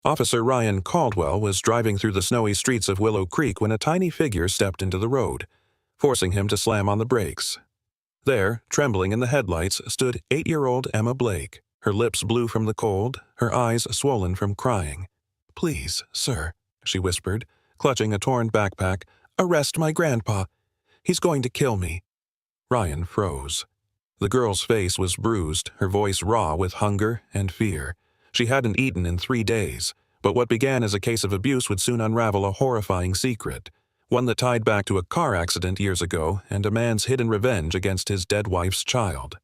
Officer Ryan Caldwell was driving through the snowy streets of Willow Creek when a tiny figure stepped into the road, forcing him to slam on the brakes. There, trembling in the headlights, stood 8-year-old Emma Blake, her lips blue from the cold, her eyes swollen from crying. "Please, sir," she whispered, clutching a torn backpack, "arrest my grandpa. He's going to kill me." Ryan froze. The girl's face was bruised, her voice raw with hunger and fear. She hadn't eaten in 3 days, but what began as a case of abuse would soon unravel a horrifying secret, one that tied back to a car accident years ago and a man's hidden revenge against his dead wife's child.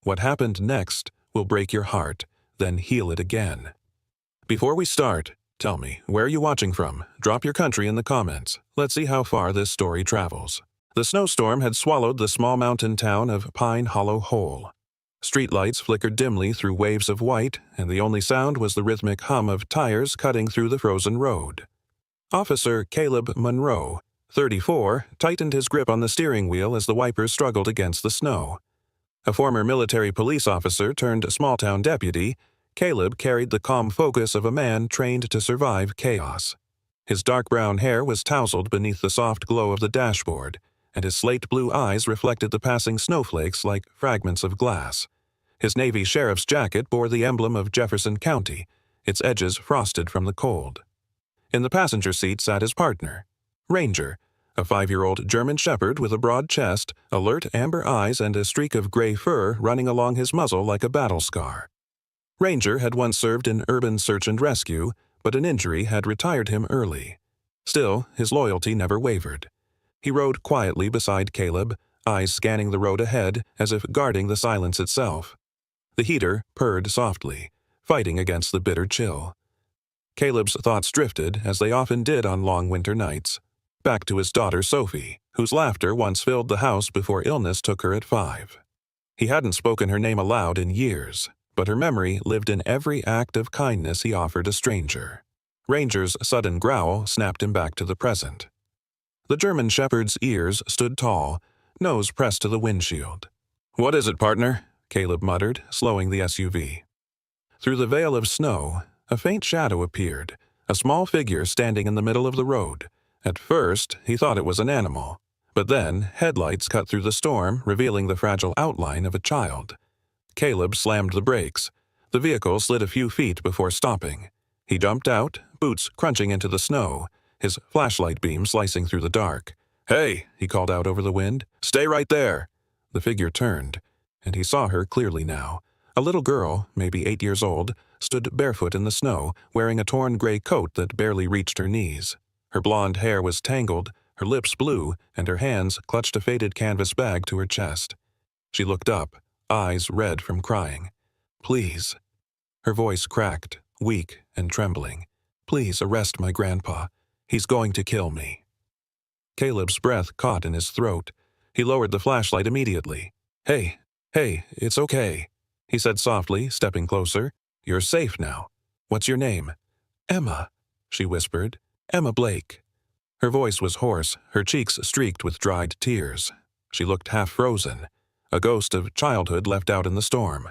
What happened next will break your heart, then heal it again. Before we start, tell me, where are you watching from? Drop your country in the comments. Let's see how far this story travels. The snowstorm had swallowed the small mountain town of Pine Hollow whole. Streetlights flickered dimly through waves of white, and the only sound was the rhythmic hum of tires cutting through the frozen road. Officer Caleb Monroe, 34, tightened his grip on the steering wheel as the wipers struggled against the snow. A former military police officer turned small-town deputy, Caleb carried the calm focus of a man trained to survive chaos. His dark brown hair was tousled beneath the soft glow of the dashboard, and his slate-blue eyes reflected the passing snowflakes like fragments of glass. His Navy sheriff's jacket bore the emblem of Jefferson County, its edges frosted from the cold. In the passenger seat sat his partner, Ranger, a 5-year-old German shepherd with a broad chest, alert amber eyes, and a streak of gray fur running along his muzzle like a battle scar. Ranger had once served in urban search and rescue, but an injury had retired him early. Still, his loyalty never wavered. He rode quietly beside Caleb, eyes scanning the road ahead as if guarding the silence itself. The heater purred softly, fighting against the bitter chill. Caleb's thoughts drifted, as they often did on long winter nights, back to his daughter Sophie, whose laughter once filled the house before illness took her at 5. He hadn't spoken her name aloud in years, but her memory lived in every act of kindness he offered a stranger. Ranger's sudden growl snapped him back to the present. The German shepherd's ears stood tall, nose pressed to the windshield. "What is it, partner?" Caleb muttered, slowing the SUV. Through the veil of snow, a faint shadow appeared, a small figure standing in the middle of the road. At first, he thought it was an animal, but then headlights cut through the storm, revealing the fragile outline of a child. Caleb slammed the brakes. The vehicle slid a few feet before stopping. He jumped out, boots crunching into the snow, his flashlight beam slicing through the dark. "Hey," he called out over the wind. "Stay right there." The figure turned, and he saw her clearly now. A little girl, maybe 8 years old, stood barefoot in the snow, wearing a torn gray coat that barely reached her knees. Her blonde hair was tangled, her lips blue, and her hands clutched a faded canvas bag to her chest. She looked up, eyes red from crying. "Please." Her voice cracked, weak and trembling. "Please arrest my grandpa. He's going to kill me." Caleb's breath caught in his throat. He lowered the flashlight immediately. Hey, it's okay," he said softly, stepping closer. "You're safe now. What's your name?" "Emma," she whispered. "Emma Blake." Her voice was hoarse, her cheeks streaked with dried tears. She looked half-frozen, a ghost of childhood left out in the storm.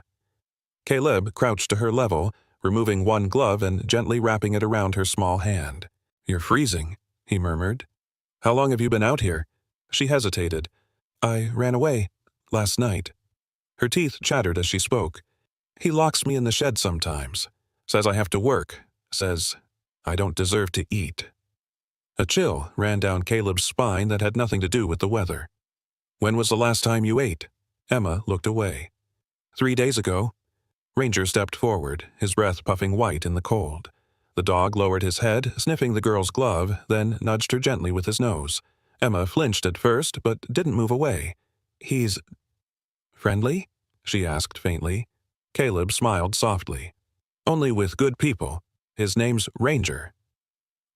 Caleb crouched to her level, removing one glove and gently wrapping it around her small hand. "You're freezing," he murmured. "How long have you been out here?" She hesitated. "I ran away last night." Her teeth chattered as she spoke. "He locks me in the shed sometimes. Says I have to work. Says I don't deserve to eat." A chill ran down Caleb's spine that had nothing to do with the weather. "When was the last time you ate?" Emma looked away. 3 days ago." Ranger stepped forward, his breath puffing white in the cold. The dog lowered his head, sniffing the girl's glove, then nudged her gently with his nose. Emma flinched at first, but didn't move away. "He's friendly?" she asked faintly. Caleb smiled softly. "Only with good people. His name's Ranger."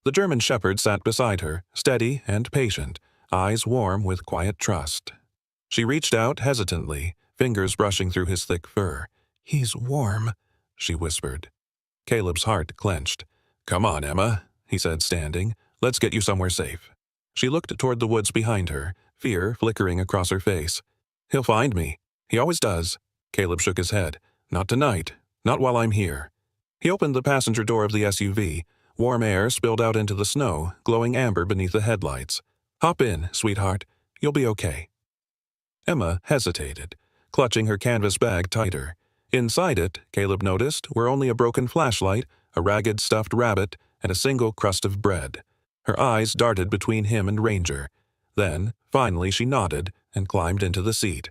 The German shepherd sat beside her, steady and patient, eyes warm with quiet trust. She reached out hesitantly, fingers brushing through his thick fur. "He's warm," she whispered. Caleb's heart clenched. "Come on, Emma," he said, standing. "Let's get you somewhere safe." She looked toward the woods behind her, fear flickering across her face. "He'll find me. He always does." Caleb shook his head. "Not tonight. Not while I'm here." He opened the passenger door of the SUV. Warm air spilled out into the snow, glowing amber beneath the headlights. "Hop in, sweetheart. You'll be okay." Emma hesitated, clutching her canvas bag tighter. Inside it, Caleb noticed, were only a broken flashlight, a ragged stuffed rabbit, and a single crust of bread. Her eyes darted between him and Ranger. Then, finally, she nodded and climbed into the seat.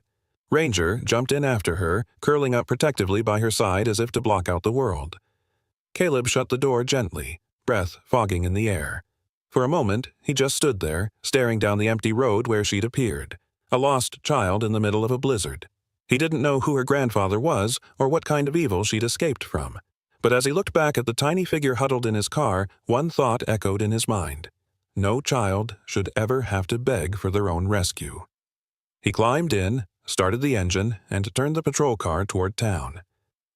Ranger jumped in after her, curling up protectively by her side as if to block out the world. Caleb shut the door gently, breath fogging in the air. For a moment, he just stood there, staring down the empty road where she'd appeared, a lost child in the middle of a blizzard. He didn't know who her grandfather was or what kind of evil she'd escaped from. But as he looked back at the tiny figure huddled in his car, one thought echoed in his mind. No child should ever have to beg for their own rescue. He climbed in, started the engine, and turned the patrol car toward town.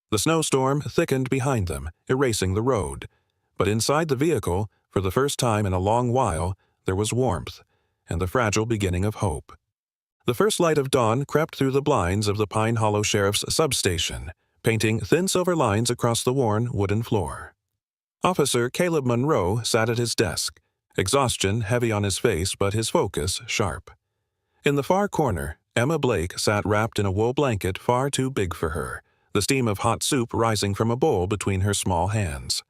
The snowstorm thickened behind them, erasing the road. But inside the vehicle, for the first time in a long while, there was warmth and the fragile beginning of hope. The first light of dawn crept through the blinds of the Pine Hollow Sheriff's substation, painting thin silver lines across the worn wooden floor. Officer Caleb Monroe sat at his desk, exhaustion heavy on his face but his focus sharp. In the far corner, Emma Blake sat wrapped in a wool blanket far too big for her, the steam of hot soup rising from a bowl between her small hands.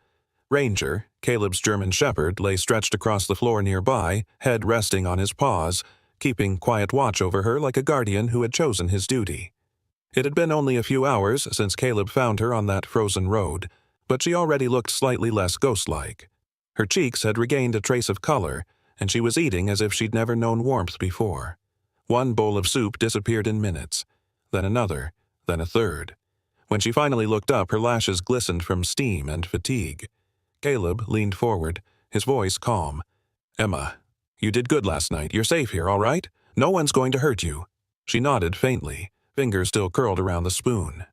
Ranger, Caleb's German shepherd, lay stretched across the floor nearby, head resting on his paws, keeping quiet watch over her like a guardian who had chosen his duty. It had been only a few hours since Caleb found her on that frozen road, but she already looked slightly less ghost-like. Her cheeks had regained a trace of color, and she was eating as if she'd never known warmth before. One bowl of soup disappeared in minutes, then another, then a third. When she finally looked up, her lashes glistened from steam and fatigue. Caleb leaned forward, his voice calm. "Emma, you did good last night. You're safe here, all right? No one's going to hurt you." She nodded faintly, fingers still curled around the spoon.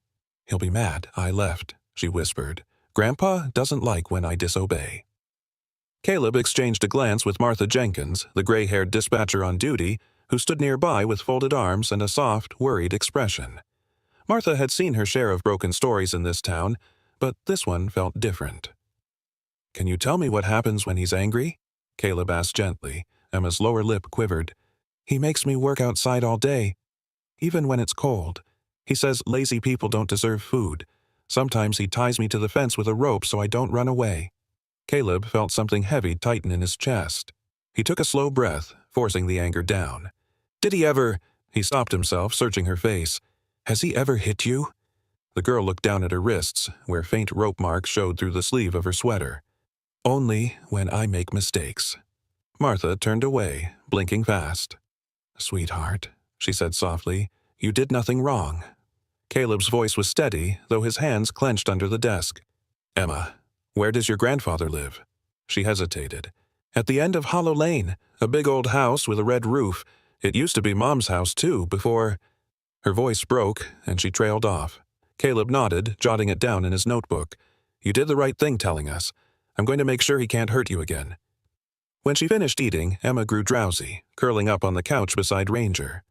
"He'll be mad I left," she whispered. "Grandpa doesn't like when I disobey." Caleb exchanged a glance with Martha Jenkins, the gray-haired dispatcher on duty, who stood nearby with folded arms and a soft, worried expression. Martha had seen her share of broken stories in this town, but this one felt different. "Can you tell me what happens when he's angry?" Caleb asked gently. Emma's lower lip quivered. "He makes me work outside all day, even when it's cold. He says lazy people don't deserve food. Sometimes he ties me to the fence with a rope so I don't run away." Caleb felt something heavy tighten in his chest. He took a slow breath, forcing the anger down. "Did he ever—" He stopped himself, searching her face. "Has he ever hit you?" The girl looked down at her wrists, where faint rope marks showed through the sleeve of her sweater. "Only when I make mistakes." Martha turned away, blinking fast. "Sweetheart," she said softly, "you did nothing wrong." Caleb's voice was steady, though his hands clenched under the desk. "Emma, where does your grandfather live?" She hesitated. "At the end of Hollow Lane, a big old house with a red roof. It used to be Mom's house, too, before—" Her voice broke, and she trailed off. Caleb nodded, jotting it down in his notebook. "You did the right thing telling us. I'm going to make sure he can't hurt you again." When she finished eating, Emma grew drowsy, curling up on the couch beside Ranger.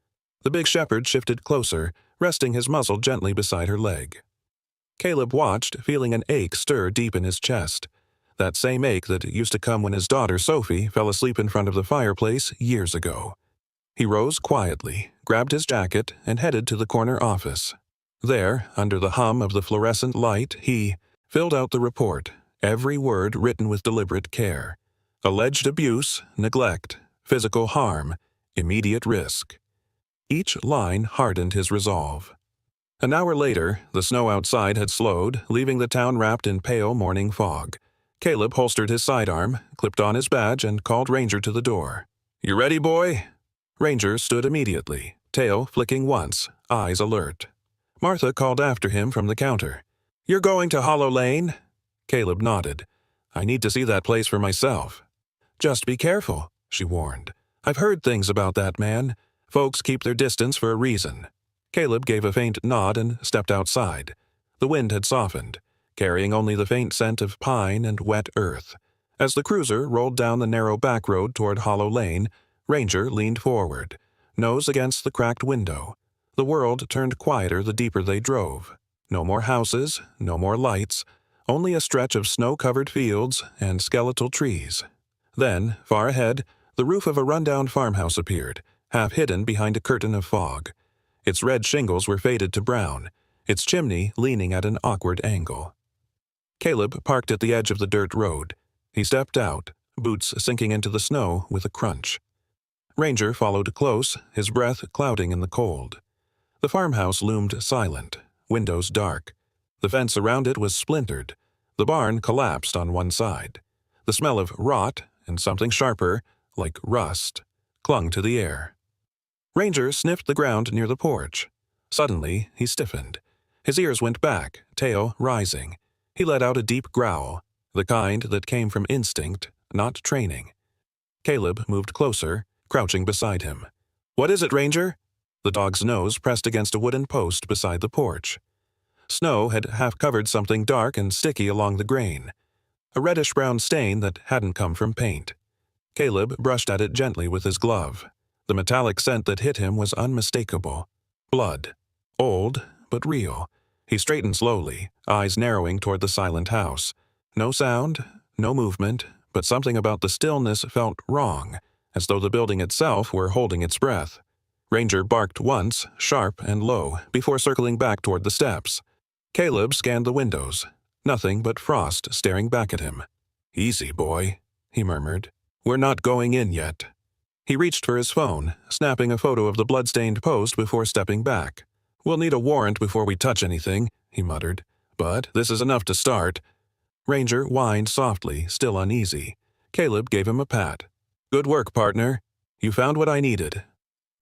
The big shepherd shifted closer, resting his muzzle gently beside her leg. Caleb watched, feeling an ache stir deep in his chest. That same ache that used to come when his daughter, Sophie, fell asleep in front of the fireplace years ago. He rose quietly, grabbed his jacket, and headed to the corner office. There, under the hum of the fluorescent light, he filled out the report, every word written with deliberate care. Alleged abuse, neglect, physical harm, immediate risk. Each line hardened his resolve. An hour later, the snow outside had slowed, leaving the town wrapped in pale morning fog. Caleb holstered his sidearm, clipped on his badge, and called Ranger to the door. "You ready, boy?" Ranger stood immediately, tail flicking once, eyes alert. Martha called after him from the counter. "You're going to Hollow Lane?" Caleb nodded. "I need to see that place for myself." "Just be careful," she warned. "I've heard things about that man. Folks keep their distance for a reason." Caleb gave a faint nod and stepped outside. The wind had softened, carrying only the faint scent of pine and wet earth. As the cruiser rolled down the narrow back road toward Hollow Lane, Ranger leaned forward, nose against the cracked window. The world turned quieter the deeper they drove. No more houses, no more lights, only a stretch of snow-covered fields and skeletal trees. Then, far ahead, the roof of a rundown farmhouse appeared, half hidden behind a curtain of fog. Its red shingles were faded to brown, its chimney leaning at an awkward angle. Caleb parked at the edge of the dirt road. He stepped out, boots sinking into the snow with a crunch. Ranger followed close, his breath clouding in the cold. The farmhouse loomed silent, windows dark. The fence around it was splintered. The barn collapsed on one side. The smell of rot and something sharper, like rust, clung to the air. Ranger sniffed the ground near the porch. Suddenly, he stiffened. His ears went back, tail rising. He let out a deep growl, the kind that came from instinct, not training. Caleb moved closer, crouching beside him. "What is it, Ranger?" The dog's nose pressed against a wooden post beside the porch. Snow had half-covered something dark and sticky along the grain, a reddish-brown stain that hadn't come from paint. Caleb brushed at it gently with his glove. The metallic scent that hit him was unmistakable. Blood. Old, but real. He straightened slowly, eyes narrowing toward the silent house. No sound, no movement, but something about the stillness felt wrong, as though the building itself were holding its breath. Ranger barked once, sharp and low, before circling back toward the steps. Caleb scanned the windows. Nothing but frost staring back at him. "Easy, boy," he murmured. "We're not going in yet." He reached for his phone, snapping a photo of the blood-stained post before stepping back. "We'll need a warrant before we touch anything," he muttered. "But this is enough to start." Ranger whined softly, still uneasy. Caleb gave him a pat. "Good work, partner. You found what I needed."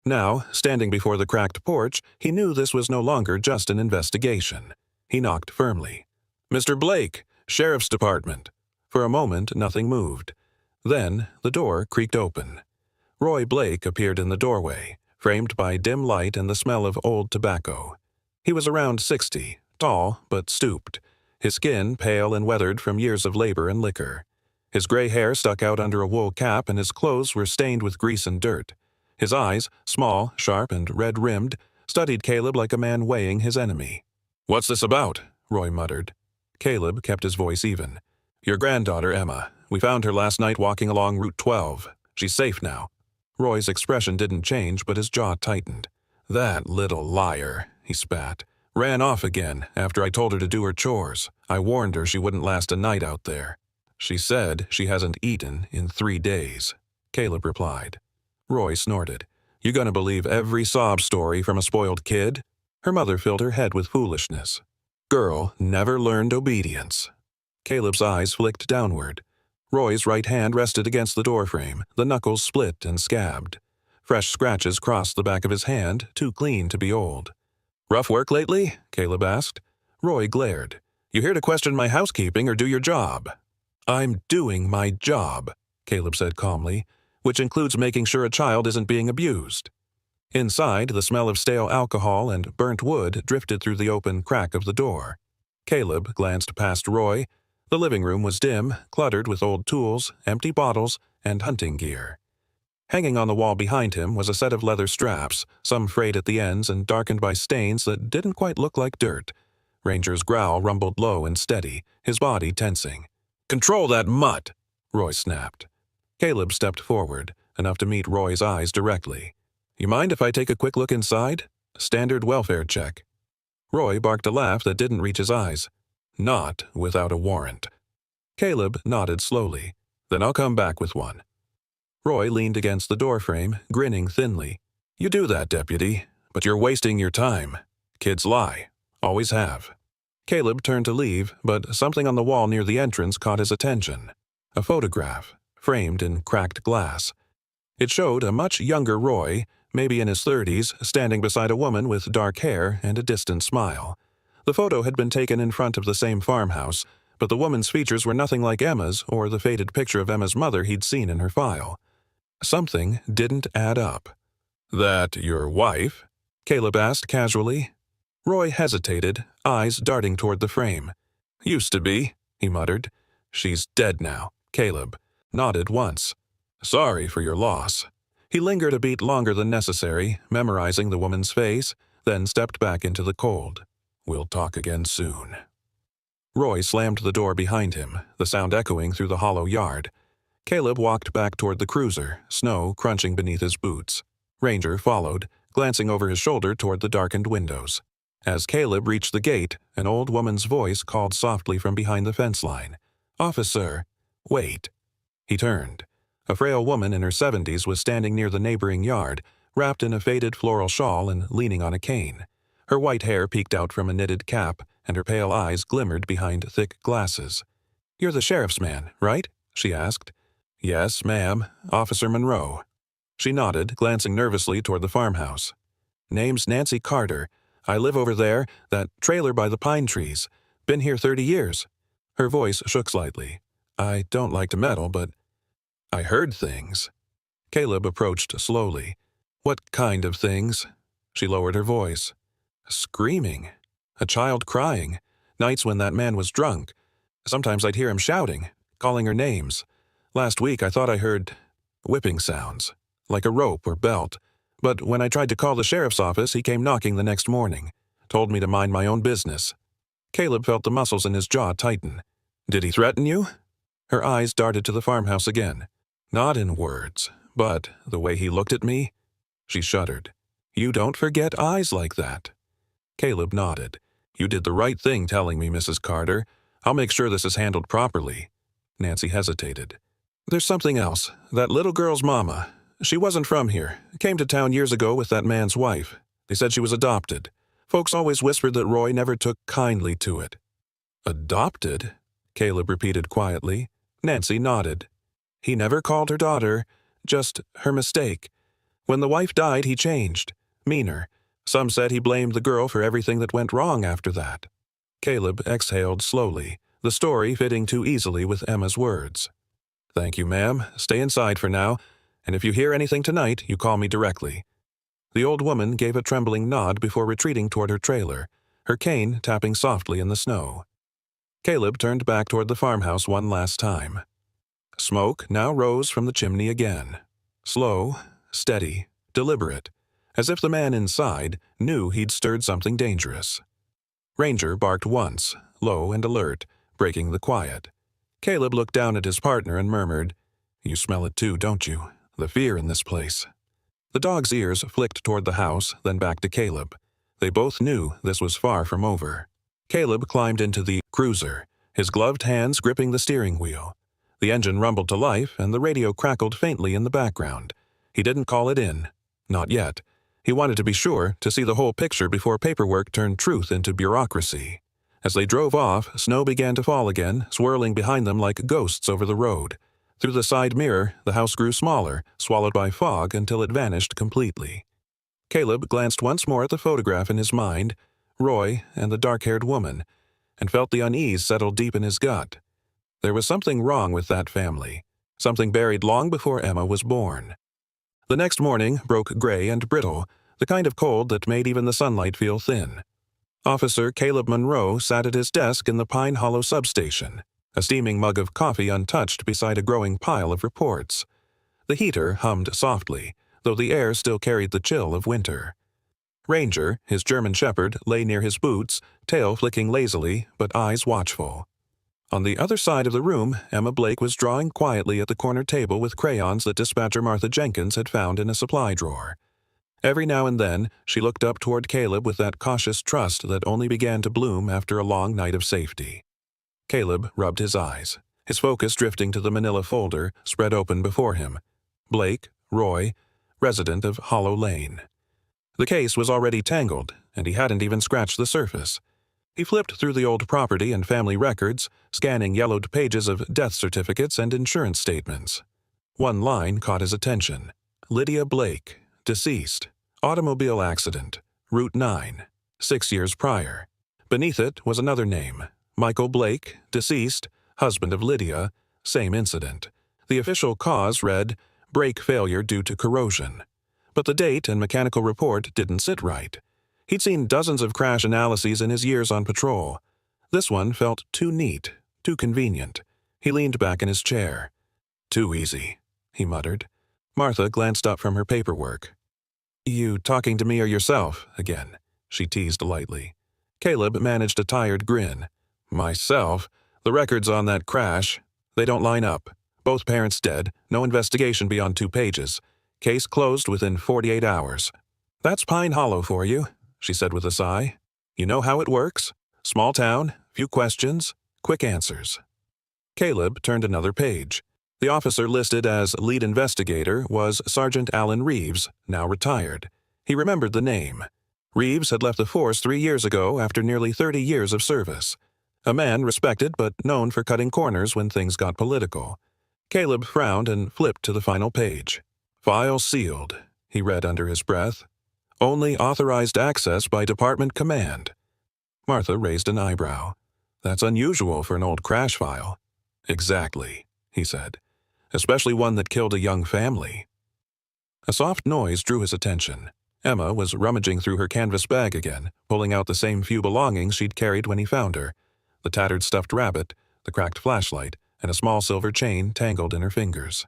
Now, standing before the cracked porch, he knew this was no longer just an investigation. He knocked firmly. "Mr. Blake, Sheriff's Department." For a moment, nothing moved. Then, the door creaked open. Roy Blake appeared in the doorway, framed by dim light and the smell of old tobacco. He was around 60, tall but stooped, his skin pale and weathered from years of labor and liquor. His gray hair stuck out under a wool cap and his clothes were stained with grease and dirt. His eyes, small, sharp, and red-rimmed, studied Caleb like a man weighing his enemy. "What's this about?" Roy muttered. Caleb kept his voice even. "Your granddaughter, Emma. We found her last night walking along Route 12. She's safe now." Roy's expression didn't change, but his jaw tightened. "That little liar," he spat. "Ran off again after I told her to do her chores. I warned her she wouldn't last a night out there." "She said she hasn't eaten in 3 days," Caleb replied. Roy snorted. "You gonna believe every sob story from a spoiled kid?" Her mother filled her head with foolishness. "Girl never learned obedience." Caleb's eyes flicked downward. Roy's right hand rested against the doorframe, the knuckles split and scabbed. Fresh scratches crossed the back of his hand, too clean to be old. "Rough work lately?" Caleb asked. Roy glared. "You here to question my housekeeping or do your job?" "I'm doing my job," Caleb said calmly, "which includes making sure a child isn't being abused." Inside, the smell of stale alcohol and burnt wood drifted through the open crack of the door. Caleb glanced past Roy. The living room was dim, cluttered with old tools, empty bottles, and hunting gear. Hanging on the wall behind him was a set of leather straps, some frayed at the ends and darkened by stains that didn't quite look like dirt. Ranger's growl rumbled low and steady, his body tensing. "Control that mutt!" Roy snapped. Caleb stepped forward, enough to meet Roy's eyes directly. "You mind if I take a quick look inside? Standard welfare check." Roy barked a laugh that didn't reach his eyes. "Not without a warrant." Caleb nodded slowly. "Then I'll come back with one." Roy leaned against the doorframe, grinning thinly. "You do that, deputy, but you're wasting your time. Kids lie. Always have." Caleb turned to leave, but something on the wall near the entrance caught his attention. A photograph, framed in cracked glass. It showed a much younger Roy, maybe in his 30s, standing beside a woman with dark hair and a distant smile. The photo had been taken in front of the same farmhouse, but the woman's features were nothing like Emma's or the faded picture of Emma's mother he'd seen in her file. Something didn't add up. "That your wife?" Caleb asked casually. Roy hesitated, eyes darting toward the frame. "Used to be," he muttered. "She's dead now." Caleb nodded once. "Sorry for your loss." He lingered a beat longer than necessary, memorizing the woman's face, then stepped back into the cold. "We'll talk again soon." Roy slammed the door behind him, the sound echoing through the hollow yard. Caleb walked back toward the cruiser, snow crunching beneath his boots. Ranger followed, glancing over his shoulder toward the darkened windows. As Caleb reached the gate, an old woman's voice called softly from behind the fence line. "Officer, wait." He turned. A frail woman in her 70s was standing near the neighboring yard, wrapped in a faded floral shawl and leaning on a cane. Her white hair peeked out from a knitted cap, and her pale eyes glimmered behind thick glasses. "You're the sheriff's man, right?" she asked. "Yes, ma'am. Officer Monroe." She nodded, glancing nervously toward the farmhouse. "Name's Nancy Carter. I live over there, that trailer by the pine trees. Been here 30 years. Her voice shook slightly. "I don't like to meddle, but I heard things." Caleb approached slowly. "What kind of things?" She lowered her voice. "Screaming. A child crying. Nights when that man was drunk. Sometimes I'd hear him shouting, calling her names. Last week I thought I heard whipping sounds, like a rope or belt. But when I tried to call the sheriff's office, he came knocking the next morning. Told me to mind my own business." Caleb felt the muscles in his jaw tighten. "Did he threaten you?" Her eyes darted to the farmhouse again. "Not in words, but the way he looked at me." She shuddered. "You don't forget eyes like that." Caleb nodded. "You did the right thing telling me, Mrs. Carter. I'll make sure this is handled properly." Nancy hesitated. "There's something else. That little girl's mama. She wasn't from here. Came to town years ago with that man's wife. They said she was adopted. Folks always whispered that Roy never took kindly to it." "Adopted?" Caleb repeated quietly. Nancy nodded. "He never called her daughter, just her mistake. When the wife died, he changed. Meaner. Some said he blamed the girl for everything that went wrong after that." Caleb exhaled slowly, the story fitting too easily with Emma's words. "Thank you, ma'am. Stay inside for now, and if you hear anything tonight, you call me directly." The old woman gave a trembling nod before retreating toward her trailer, her cane tapping softly in the snow. Caleb turned back toward the farmhouse one last time. Smoke now rose from the chimney again. Slow, steady, deliberate, as if the man inside knew he'd stirred something dangerous. Ranger barked once, low and alert, breaking the quiet. Caleb looked down at his partner and murmured, "You smell it too, don't you? The fear in this place." The dog's ears flicked toward the house, then back to Caleb. They both knew this was far from over. Caleb climbed into the cruiser, his gloved hands gripping the steering wheel. The engine rumbled to life, and the radio crackled faintly in the background. He didn't call it in. Not yet. He wanted to be sure to see the whole picture before paperwork turned truth into bureaucracy. As they drove off, snow began to fall again, swirling behind them like ghosts over the road. Through the side mirror, the house grew smaller, swallowed by fog until it vanished completely. Caleb glanced once more at the photograph in his mind, Roy and the dark-haired woman, and felt the unease settle deep in his gut. There was something wrong with that family, something buried long before Emma was born. The next morning broke gray and brittle, the kind of cold that made even the sunlight feel thin. Officer Caleb Monroe sat at his desk in the Pine Hollow substation, a steaming mug of coffee untouched beside a growing pile of reports. The heater hummed softly, though the air still carried the chill of winter. Ranger, his German shepherd, lay near his boots, tail flicking lazily, but eyes watchful. On the other side of the room, Emma Blake was drawing quietly at the corner table with crayons that dispatcher Martha Jenkins had found in a supply drawer. Every now and then, she looked up toward Caleb with that cautious trust that only began to bloom after a long night of safety. Caleb rubbed his eyes, his focus drifting to the manila folder spread open before him. Blake, Roy, resident of Hollow Lane. The case was already tangled, and he hadn't even scratched the surface. He flipped through the old property and family records, scanning yellowed pages of death certificates and insurance statements. One line caught his attention. Lydia Blake, deceased. Automobile accident. Route 9. 6 years prior. Beneath it was another name. Michael Blake, deceased, husband of Lydia, same incident. The official cause read, brake failure due to corrosion. But the date and mechanical report didn't sit right. He'd seen dozens of crash analyses in his years on patrol. This one felt too neat, too convenient. He leaned back in his chair. "Too easy," he muttered. Martha glanced up from her paperwork. "You talking to me or yourself, again?" she teased lightly. Caleb managed a tired grin. Myself, the records on that crash, they don't line up. Both parents dead, no investigation beyond 2 pages. Case closed within 48 hours. That's Pine Hollow for you, she said with a sigh. You know how it works? Small town, few questions, quick answers. Caleb turned another page. The officer listed as lead investigator was Sergeant Alan Reeves, now retired. He remembered the name. Reeves had left the force 3 years ago after nearly 30 years of service. A man respected but known for cutting corners when things got political. Caleb frowned and flipped to the final page. File sealed, he read under his breath. Only authorized access by department command. Martha raised an eyebrow. That's unusual for an old crash file. Exactly, he said. Especially one that killed a young family. A soft noise drew his attention. Emma was rummaging through her canvas bag again, pulling out the same few belongings she'd carried when he found her. The tattered stuffed rabbit, the cracked flashlight, and a small silver chain tangled in her fingers.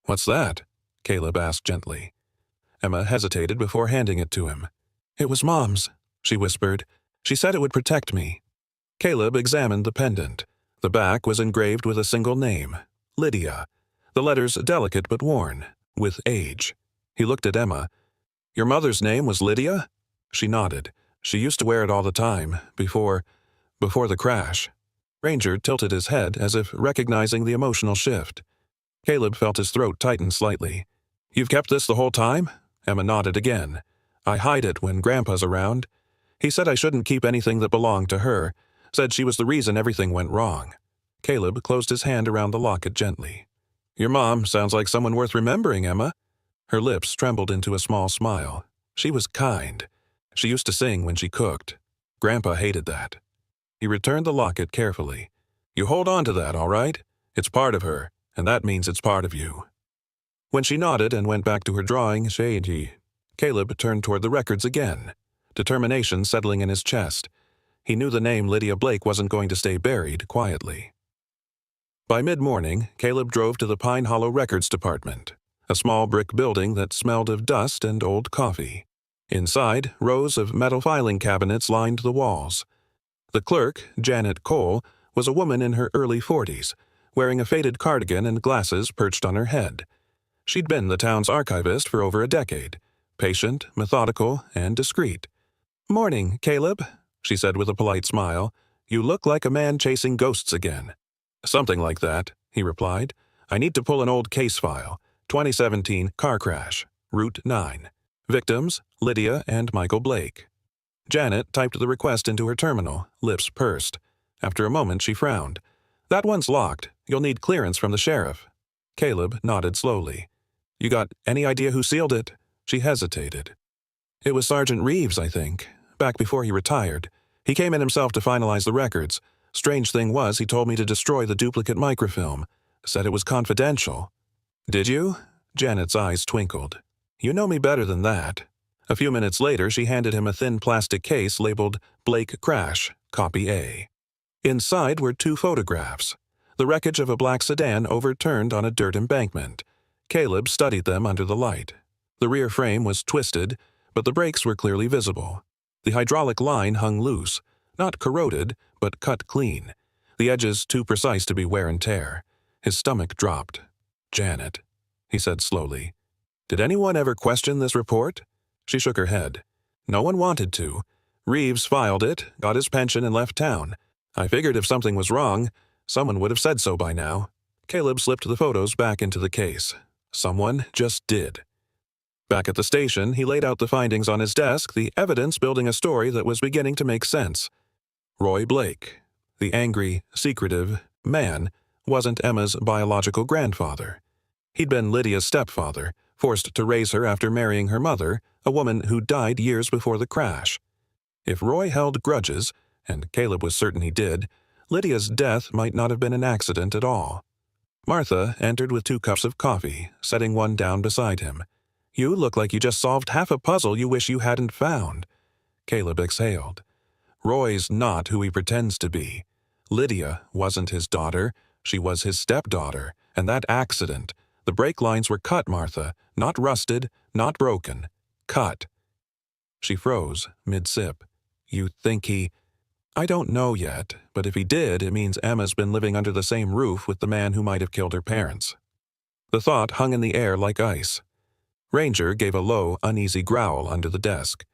What's that? Caleb asked gently. Emma hesitated before handing it to him. It was Mom's, she whispered. She said it would protect me. Caleb examined the pendant. The back was engraved with a single name, Lydia. The letters delicate but worn, with age. He looked at Emma. Your mother's name was Lydia? She nodded. She used to wear it all the time, before the crash. Ranger tilted his head as if recognizing the emotional shift. Caleb felt his throat tighten slightly. You've kept this the whole time? Emma nodded again. I hide it when Grandpa's around. He said I shouldn't keep anything that belonged to her. Said she was the reason everything went wrong. Caleb closed his hand around the locket gently. Your mom sounds like someone worth remembering, Emma. Her lips trembled into a small smile. She was kind. She used to sing when she cooked. Grandpa hated that. He returned the locket carefully. You hold on to that, all right? It's part of her, and that means it's part of you. When she nodded and went back to her drawing, Caleb turned toward the records again, determination settling in his chest. He knew the name Lydia Blake wasn't going to stay buried quietly. By mid-morning, Caleb drove to the Pine Hollow Records Department, a small brick building that smelled of dust and old coffee. Inside, rows of metal filing cabinets lined the walls. The clerk, Janet Cole, was a woman in her early 40s, wearing a faded cardigan and glasses perched on her head. She'd been the town's archivist for over a decade, patient, methodical, and discreet. Morning, Caleb, she said with a polite smile. You look like a man chasing ghosts again. Something like that, he replied. I need to pull an old case file. 2017 car crash, Route 9. Victims, Lydia and Michael Blake. Janet typed the request into her terminal, lips pursed. After a moment, she frowned. That one's locked. You'll need clearance from the sheriff. Caleb nodded slowly. You got any idea who sealed it? She hesitated. It was Sergeant Reeves, I think, back before he retired. He came in himself to finalize the records. Strange thing was, he told me to destroy the duplicate microfilm. Said it was confidential. Did you? Janet's eyes twinkled. You know me better than that. A few minutes later, she handed him a thin plastic case labeled Blake Crash, Copy A. Inside were 2 photographs. The wreckage of a black sedan overturned on a dirt embankment. Caleb studied them under the light. The rear frame was twisted, but the brakes were clearly visible. The hydraulic line hung loose, not corroded, but cut clean. The edges too precise to be wear and tear. His stomach dropped. Janet, he said slowly. Did anyone ever question this report? She shook her head. No one wanted to. Reeves filed it, got his pension, and left town. I figured if something was wrong, someone would have said so by now. Caleb slipped the photos back into the case. Someone just did. Back at the station, he laid out the findings on his desk, the evidence building a story that was beginning to make sense. Roy Blake, the angry, secretive man, wasn't Emma's biological grandfather. He'd been Lydia's stepfather, forced to raise her after marrying her mother, a woman who died years before the crash. If Roy held grudges, and Caleb was certain he did, Lydia's death might not have been an accident at all. Martha entered with 2 cups of coffee, setting one down beside him. You look like you just solved half a puzzle you wish you hadn't found. Caleb exhaled. Roy's not who he pretends to be. Lydia wasn't his daughter. She was his stepdaughter, and that accident. The brake lines were cut, Martha. Not rusted, not broken. Cut. She froze, mid-sip. You think he... I don't know yet, but if he did, it means Emma's been living under the same roof with the man who might have killed her parents. The thought hung in the air like ice. Ranger gave a low, uneasy growl under the desk.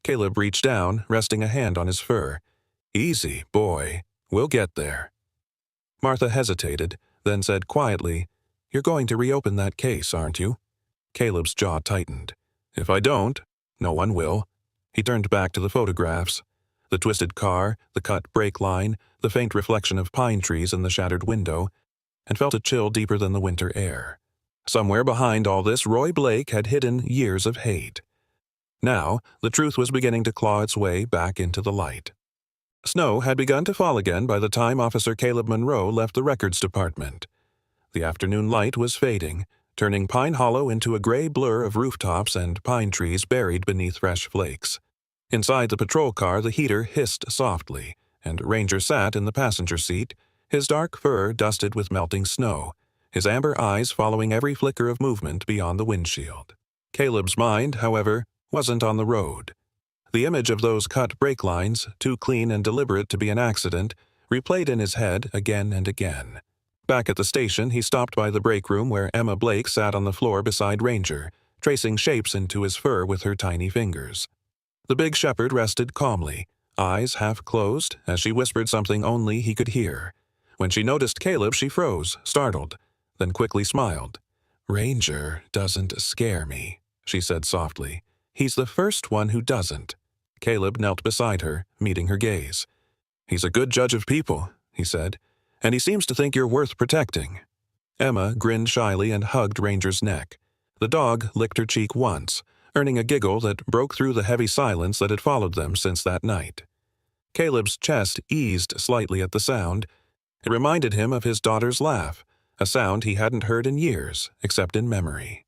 Caleb reached down, resting a hand on his fur. Easy, boy. We'll get there. Martha hesitated, then said quietly, You're going to reopen that case, aren't you? Caleb's jaw tightened. If I don't, no one will. He turned back to the photographs. The twisted car, the cut brake line, the faint reflection of pine trees in the shattered window, and felt a chill deeper than the winter air. Somewhere behind all this, Roy Blake had hidden years of hate. Now, the truth was beginning to claw its way back into the light. Snow had begun to fall again by the time Officer Caleb Monroe left the records department. The afternoon light was fading, turning Pine Hollow into a gray blur of rooftops and pine trees buried beneath fresh flakes. Inside the patrol car, the heater hissed softly, and Ranger sat in the passenger seat, his dark fur dusted with melting snow, his amber eyes following every flicker of movement beyond the windshield. Caleb's mind, however, wasn't on the road. The image of those cut brake lines, too clean and deliberate to be an accident, replayed in his head again and again. Back at the station, he stopped by the break room where Emma Blake sat on the floor beside Ranger, tracing shapes into his fur with her tiny fingers. The big shepherd rested calmly, eyes half closed, as she whispered something only he could hear. When she noticed Caleb, she froze, startled, then quickly smiled. Ranger doesn't scare me, she said softly. He's the first one who doesn't. Caleb knelt beside her, meeting her gaze. He's a good judge of people, he said, and he seems to think you're worth protecting. Emma grinned shyly and hugged Ranger's neck. The dog licked her cheek once, earning a giggle that broke through the heavy silence that had followed them since that night. Caleb's chest eased slightly at the sound. It reminded him of his daughter's laugh, a sound he hadn't heard in years, except in memory.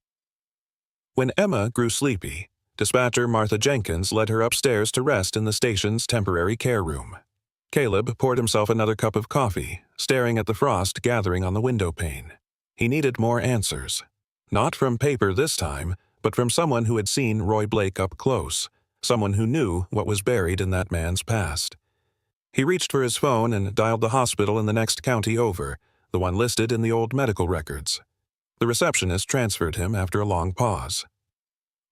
When Emma grew sleepy, dispatcher Martha Jenkins led her upstairs to rest in the station's temporary care room. Caleb poured himself another cup of coffee, staring at the frost gathering on the window pane. He needed more answers. Not from paper this time, but from someone who had seen Roy Blake up close, someone who knew what was buried in that man's past. He reached for his phone and dialed the hospital in the next county over, the one listed in the old medical records. The receptionist transferred him after a long pause.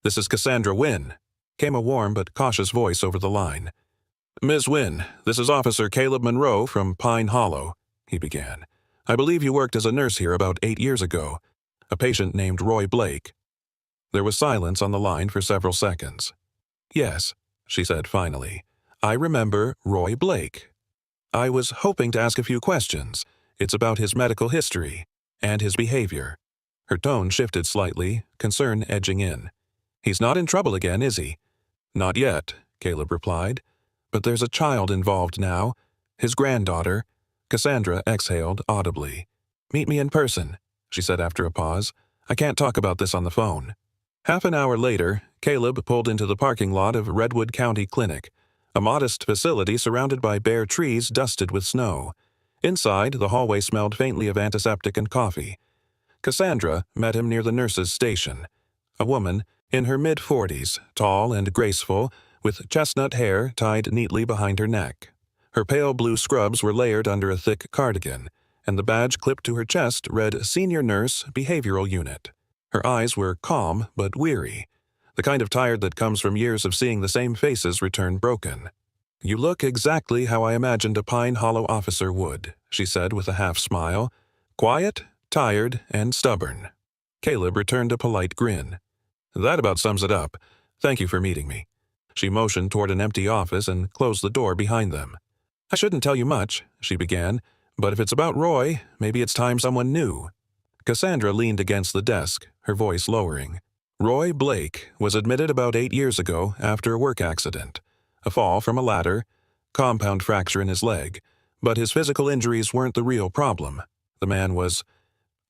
"This is Cassandra Wynne," came a warm but cautious voice over the line. "Ms. Wynne, this is Officer Caleb Monroe from Pine Hollow," he began. "I believe you worked as a nurse here about 8 years ago. A patient named Roy Blake." There was silence on the line for several seconds. "Yes," she said finally. "I remember Roy Blake. I was hoping to ask a few questions. It's about his medical history and his behavior." Her tone shifted slightly, concern edging in. "He's not in trouble again, is he?" "Not yet," Caleb replied. "But there's a child involved now. His granddaughter." Cassandra exhaled audibly. "Meet me in person," she said after a pause. "I can't talk about this on the phone." Half an hour later, Caleb pulled into the parking lot of Redwood County Clinic, a modest facility surrounded by bare trees dusted with snow. Inside, the hallway smelled faintly of antiseptic and coffee. Cassandra met him near the nurse's station. A woman, in her mid-40s, tall and graceful, with chestnut hair tied neatly behind her neck. Her pale blue scrubs were layered under a thick cardigan, and the badge clipped to her chest read Senior Nurse, Behavioral Unit. Her eyes were calm but weary, the kind of tired that comes from years of seeing the same faces return broken. "You look exactly how I imagined a Pine Hollow officer would," she said with a half-smile. "Quiet, tired, and stubborn." Caleb returned a polite grin. "That about sums it up. Thank you for meeting me." She motioned toward an empty office and closed the door behind them. "I shouldn't tell you much," she began, "but if it's about Roy, maybe it's time someone knew." Cassandra leaned against the desk, her voice lowering. "Roy Blake was admitted about 8 years ago after a work accident. A fall from a ladder, compound fracture in his leg, but his physical injuries weren't the real problem. The man was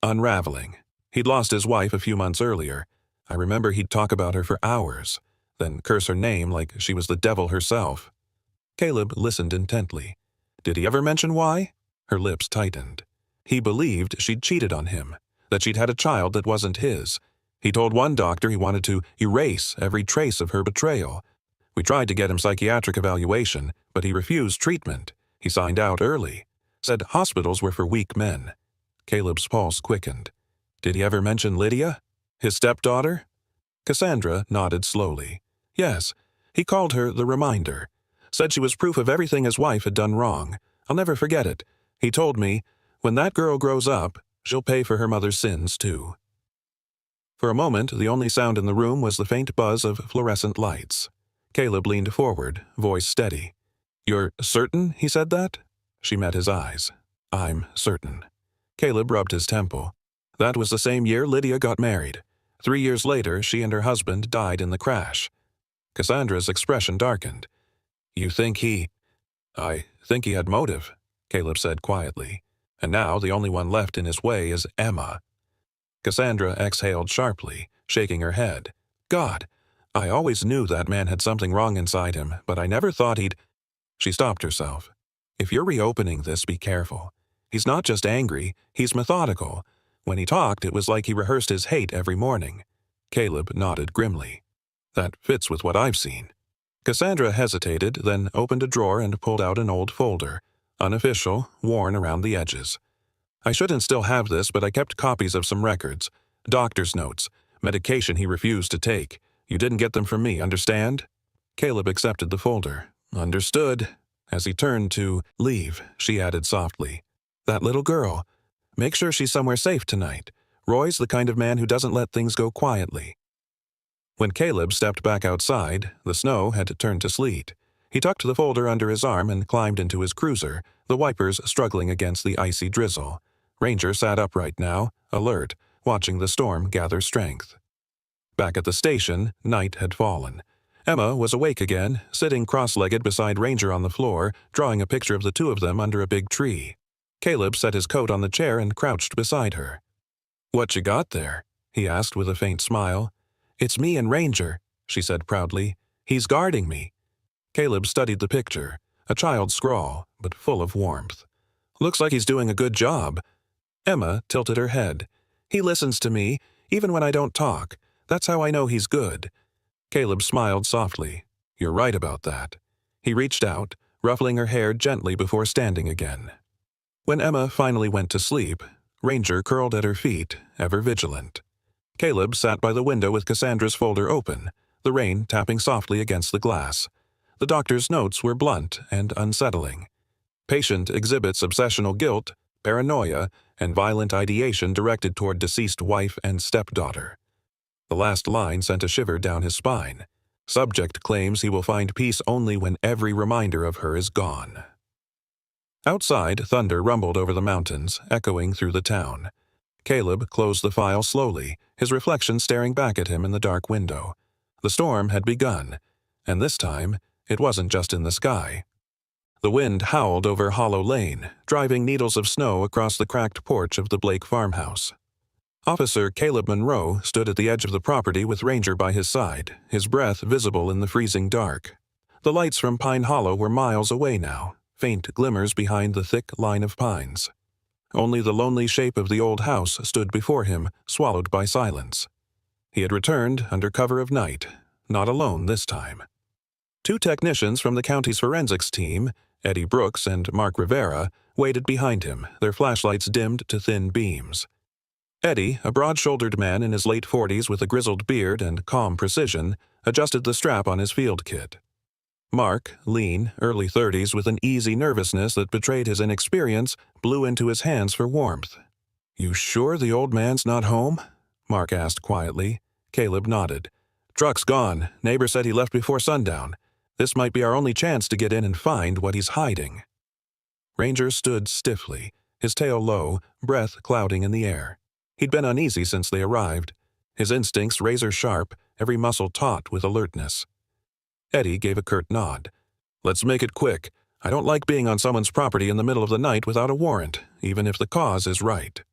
unraveling. He'd lost his wife a few months earlier. I remember he'd talk about her for hours, then curse her name like she was the devil herself." Caleb listened intently. "Did he ever mention why?" Her lips tightened. "He believed she'd cheated on him, that she'd had a child that wasn't his. He told one doctor he wanted to erase every trace of her betrayal. We tried to get him psychiatric evaluation, but he refused treatment. He signed out early. Said hospitals were for weak men. Caleb's pulse quickened. Did he ever mention Lydia? His stepdaughter? Cassandra nodded slowly. Yes, he called her the reminder. Said she was proof of everything his wife had done wrong. I'll never forget it. He told me, when that girl grows up, she'll pay for her mother's sins, too. For a moment, the only sound in the room was the faint buzz of fluorescent lights. Caleb leaned forward, voice steady. You're certain he said that? She met his eyes. I'm certain. Caleb rubbed his temple. That was the same year Lydia got married. 3 years later, she and her husband died in the crash. Cassandra's expression darkened. You think he... I think he had motive, Caleb said quietly. And now the only one left in his way is Emma. Cassandra exhaled sharply, shaking her head. God, I always knew that man had something wrong inside him, but I never thought he'd... She stopped herself. If you're reopening this, be careful. He's not just angry, he's methodical. When he talked, it was like he rehearsed his hate every morning. Caleb nodded grimly. That fits with what I've seen. Cassandra hesitated, then opened a drawer and pulled out an old folder. Unofficial, worn around the edges. I shouldn't still have this, but I kept copies of some records. Doctor's notes. Medication he refused to take. You didn't get them from me, understand? Caleb accepted the folder. Understood. As he turned to leave, she added softly. That little girl. Make sure she's somewhere safe tonight. Roy's the kind of man who doesn't let things go quietly. When Caleb stepped back outside, the snow had turned to sleet. He tucked the folder under his arm and climbed into his cruiser, the wipers struggling against the icy drizzle. Ranger sat upright now, alert, watching the storm gather strength. Back at the station, night had fallen. Emma was awake again, sitting cross-legged beside Ranger on the floor, drawing a picture of the two of them under a big tree. Caleb set his coat on the chair and crouched beside her. What you got there? He asked with a faint smile. It's me and Ranger, she said proudly. He's guarding me. Caleb studied the picture, a child's scrawl, but full of warmth. Looks like he's doing a good job. Emma tilted her head. He listens to me, even when I don't talk. That's how I know he's good. Caleb smiled softly. You're right about that. He reached out, ruffling her hair gently before standing again. When Emma finally went to sleep, Ranger curled at her feet, ever vigilant. Caleb sat by the window with Cassandra's folder open, the rain tapping softly against the glass. The doctor's notes were blunt and unsettling. Patient exhibits obsessional guilt, paranoia, and violent ideation directed toward deceased wife and stepdaughter. The last line sent a shiver down his spine. Subject claims he will find peace only when every reminder of her is gone. Outside, thunder rumbled over the mountains, echoing through the town. Caleb closed the file slowly, his reflection staring back at him in the dark window. The storm had begun, and this time, it wasn't just in the sky. The wind howled over Hollow Lane, driving needles of snow across the cracked porch of the Blake farmhouse. Officer Caleb Monroe stood at the edge of the property with Ranger by his side, his breath visible in the freezing dark. The lights from Pine Hollow were miles away now, faint glimmers behind the thick line of pines. Only the lonely shape of the old house stood before him, swallowed by silence. He had returned under cover of night, not alone this time. 2 technicians from the county's forensics team, Eddie Brooks and Mark Rivera, waited behind him, their flashlights dimmed to thin beams. Eddie, a broad-shouldered man in his late 40s with a grizzled beard and calm precision, adjusted the strap on his field kit. Mark, lean, early 30s with an easy nervousness that betrayed his inexperience, blew into his hands for warmth. "You sure the old man's not home?" Mark asked quietly. Caleb nodded. "Truck's gone. Neighbor said he left before sundown. This might be our only chance to get in and find what he's hiding." Ranger stood stiffly, his tail low, breath clouding in the air. He'd been uneasy since they arrived, his instincts razor-sharp, every muscle taut with alertness. Eddie gave a curt nod. "Let's make it quick. I don't like being on someone's property in the middle of the night without a warrant, even if the cause is right."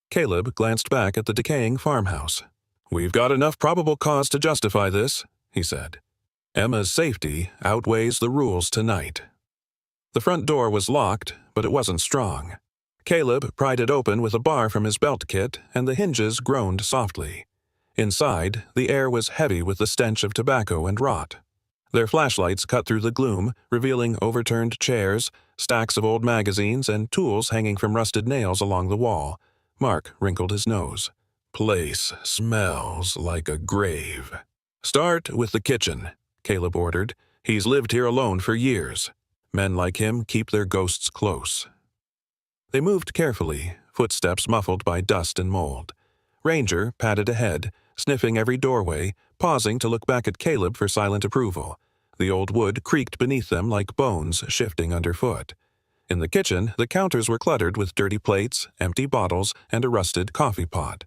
Caleb glanced back at the decaying farmhouse. "We've got enough probable cause to justify this," he said. "Emma's safety outweighs the rules tonight." The front door was locked, but it wasn't strong. Caleb pried it open with a bar from his belt kit, and the hinges groaned softly. Inside, the air was heavy with the stench of tobacco and rot. Their flashlights cut through the gloom, revealing overturned chairs, stacks of old magazines, and tools hanging from rusted nails along the wall. Mark wrinkled his nose. "Place smells like a grave." "Start with the kitchen," Caleb ordered. "He's lived here alone for years. Men like him keep their ghosts close." They moved carefully, footsteps muffled by dust and mold. Ranger padded ahead, sniffing every doorway, pausing to look back at Caleb for silent approval. The old wood creaked beneath them like bones shifting underfoot. In the kitchen, the counters were cluttered with dirty plates, empty bottles, and a rusted coffee pot.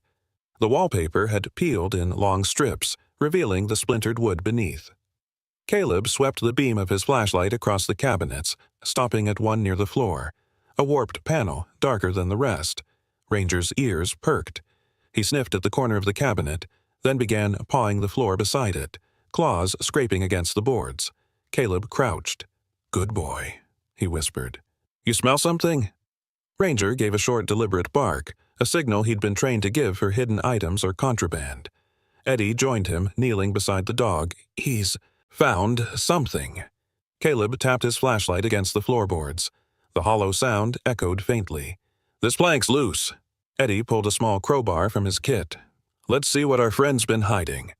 The wallpaper had peeled in long strips, revealing the splintered wood beneath. Caleb swept the beam of his flashlight across the cabinets, stopping at one near the floor. A warped panel, darker than the rest. Ranger's ears perked. He sniffed at the corner of the cabinet, then began pawing the floor beside it, claws scraping against the boards. Caleb crouched. "Good boy," he whispered. "You smell something?" Ranger gave a short, deliberate bark, a signal he'd been trained to give for hidden items or contraband. Eddie joined him, kneeling beside the dog. "He's found something." Caleb tapped his flashlight against the floorboards. The hollow sound echoed faintly. "This plank's loose." Eddie pulled a small crowbar from his kit. "Let's see what our friend's been hiding."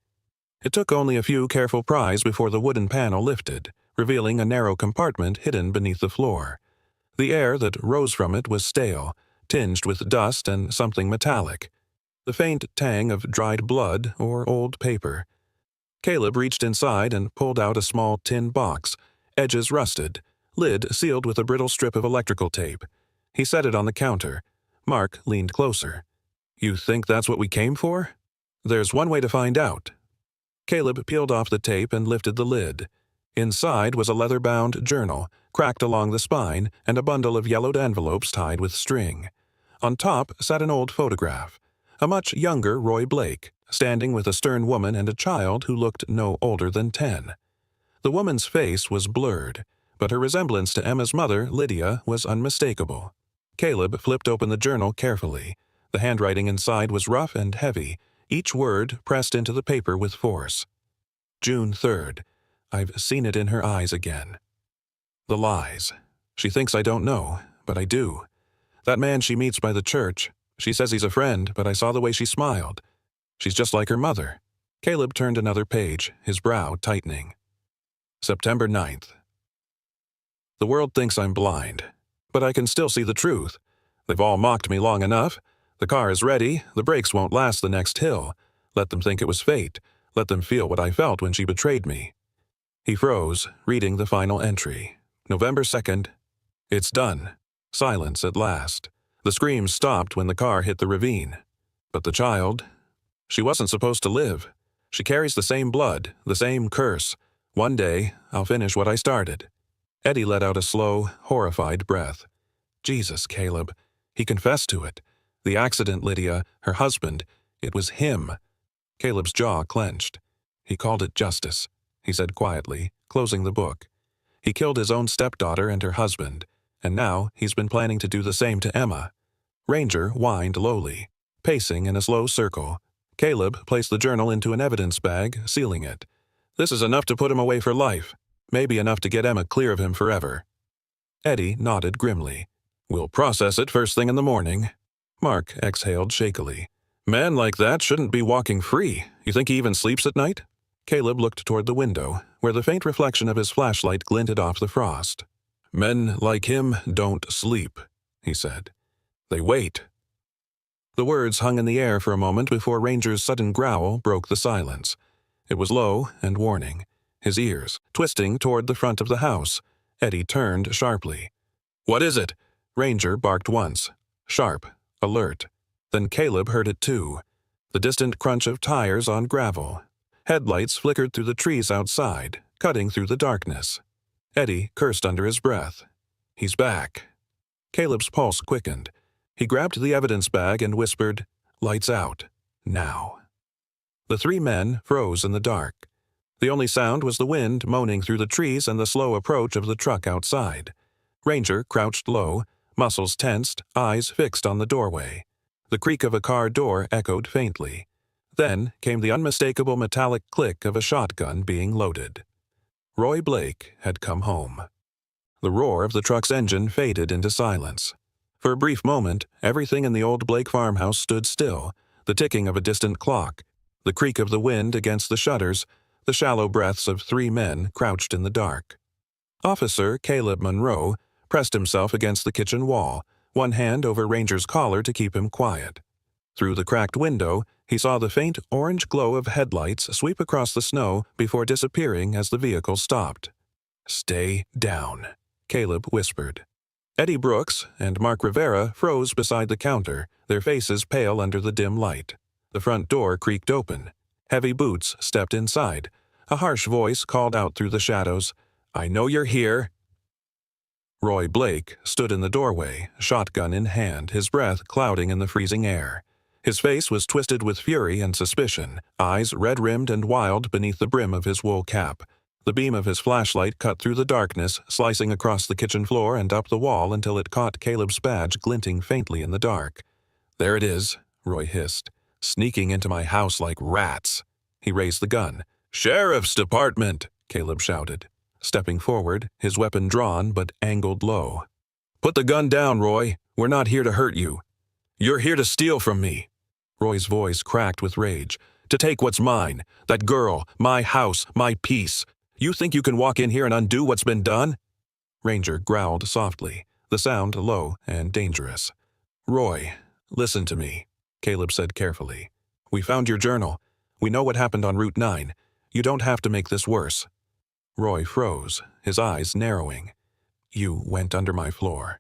It took only a few careful pries before the wooden panel lifted, revealing a narrow compartment hidden beneath the floor. The air that rose from it was stale, tinged with dust and something metallic. The faint tang of dried blood or old paper. Caleb reached inside and pulled out a small tin box, edges rusted, lid sealed with a brittle strip of electrical tape. He set it on the counter. Mark leaned closer. "You think that's what we came for?" "There's one way to find out." Caleb peeled off the tape and lifted the lid. Inside was a leather-bound journal, cracked along the spine, and a bundle of yellowed envelopes tied with string. On top sat an old photograph. A much younger Roy Blake, standing with a stern woman and a child who looked no older than 10. The woman's face was blurred, but her resemblance to Emma's mother, Lydia, was unmistakable. Caleb flipped open the journal carefully. The handwriting inside was rough and heavy, each word pressed into the paper with force. June 3rd. I've seen it in her eyes again. The lies. She thinks I don't know, but I do. That man she meets by the church, she says he's a friend, but I saw the way she smiled. She's just like her mother. Caleb turned another page, his brow tightening. September 9th. The world thinks I'm blind, but I can still see the truth. They've all mocked me long enough. The car is ready, the brakes won't last the next hill. Let them think it was fate. Let them feel what I felt when she betrayed me. He froze, reading the final entry. November 2nd. It's done. Silence at last. The screams stopped when the car hit the ravine. But the child, she wasn't supposed to live. She carries the same blood, the same curse. One day, I'll finish what I started. Eddie let out a slow, horrified breath. Jesus, Caleb. He confessed to it. The accident, Lydia, her husband, it was him. Caleb's jaw clenched. He called it justice, he said quietly, closing the book. He killed his own stepdaughter and her husband, and now he's been planning to do the same to Emma. Ranger whined lowly, pacing in a slow circle. Caleb placed the journal into an evidence bag, sealing it. This is enough to put him away for life, maybe enough to get Emma clear of him forever. Eddie nodded grimly. We'll process it first thing in the morning. Mark exhaled shakily. Man like that shouldn't be walking free. You think he even sleeps at night? Caleb looked toward the window, where the faint reflection of his flashlight glinted off the frost. Men like him don't sleep, he said. They wait. The words hung in the air for a moment before Ranger's sudden growl broke the silence. It was low and warning, his ears twisting toward the front of the house. Eddie turned sharply. What is it? Ranger barked once, sharp, alert. Then Caleb heard it too, the distant crunch of tires on gravel. Headlights flickered through the trees outside, cutting through the darkness. Eddie cursed under his breath. He's back. Caleb's pulse quickened. He grabbed the evidence bag and whispered, Lights out. Now. The three men froze in the dark. The only sound was the wind moaning through the trees and the slow approach of the truck outside. Ranger crouched low, muscles tensed, eyes fixed on the doorway. The creak of a car door echoed faintly. Then came the unmistakable metallic click of a shotgun being loaded. Roy Blake had come home. The roar of the truck's engine faded into silence. For a brief moment, everything in the old Blake farmhouse stood still, the ticking of a distant clock, the creak of the wind against the shutters, the shallow breaths of 3 men crouched in the dark. Officer Caleb Monroe pressed himself against the kitchen wall, one hand over Ranger's collar to keep him quiet. Through the cracked window, he saw the faint orange glow of headlights sweep across the snow before disappearing as the vehicle stopped. "Stay down," Caleb whispered. Eddie Brooks and Mark Rivera froze beside the counter, their faces pale under the dim light. The front door creaked open. Heavy boots stepped inside. A harsh voice called out through the shadows, "I know you're here." Roy Blake stood in the doorway, shotgun in hand, his breath clouding in the freezing air. His face was twisted with fury and suspicion, eyes red-rimmed and wild beneath the brim of his wool cap. The beam of his flashlight cut through the darkness, slicing across the kitchen floor and up the wall until it caught Caleb's badge glinting faintly in the dark. "There it is," Roy hissed. "Sneaking into my house like rats." He raised the gun. "Sheriff's Department!" Caleb shouted, stepping forward, his weapon drawn but angled low. "Put the gun down, Roy. We're not here to hurt you. You're here to steal from me." Roy's voice cracked with rage. "To take what's mine. That girl, my house, my peace. You think you can walk in here and undo what's been done?" Ranger growled softly, the sound low and dangerous. "Roy, listen to me," Caleb said carefully. "We found your journal. We know what happened on Route 9. You don't have to make this worse." Roy froze, his eyes narrowing. "You went under my floor."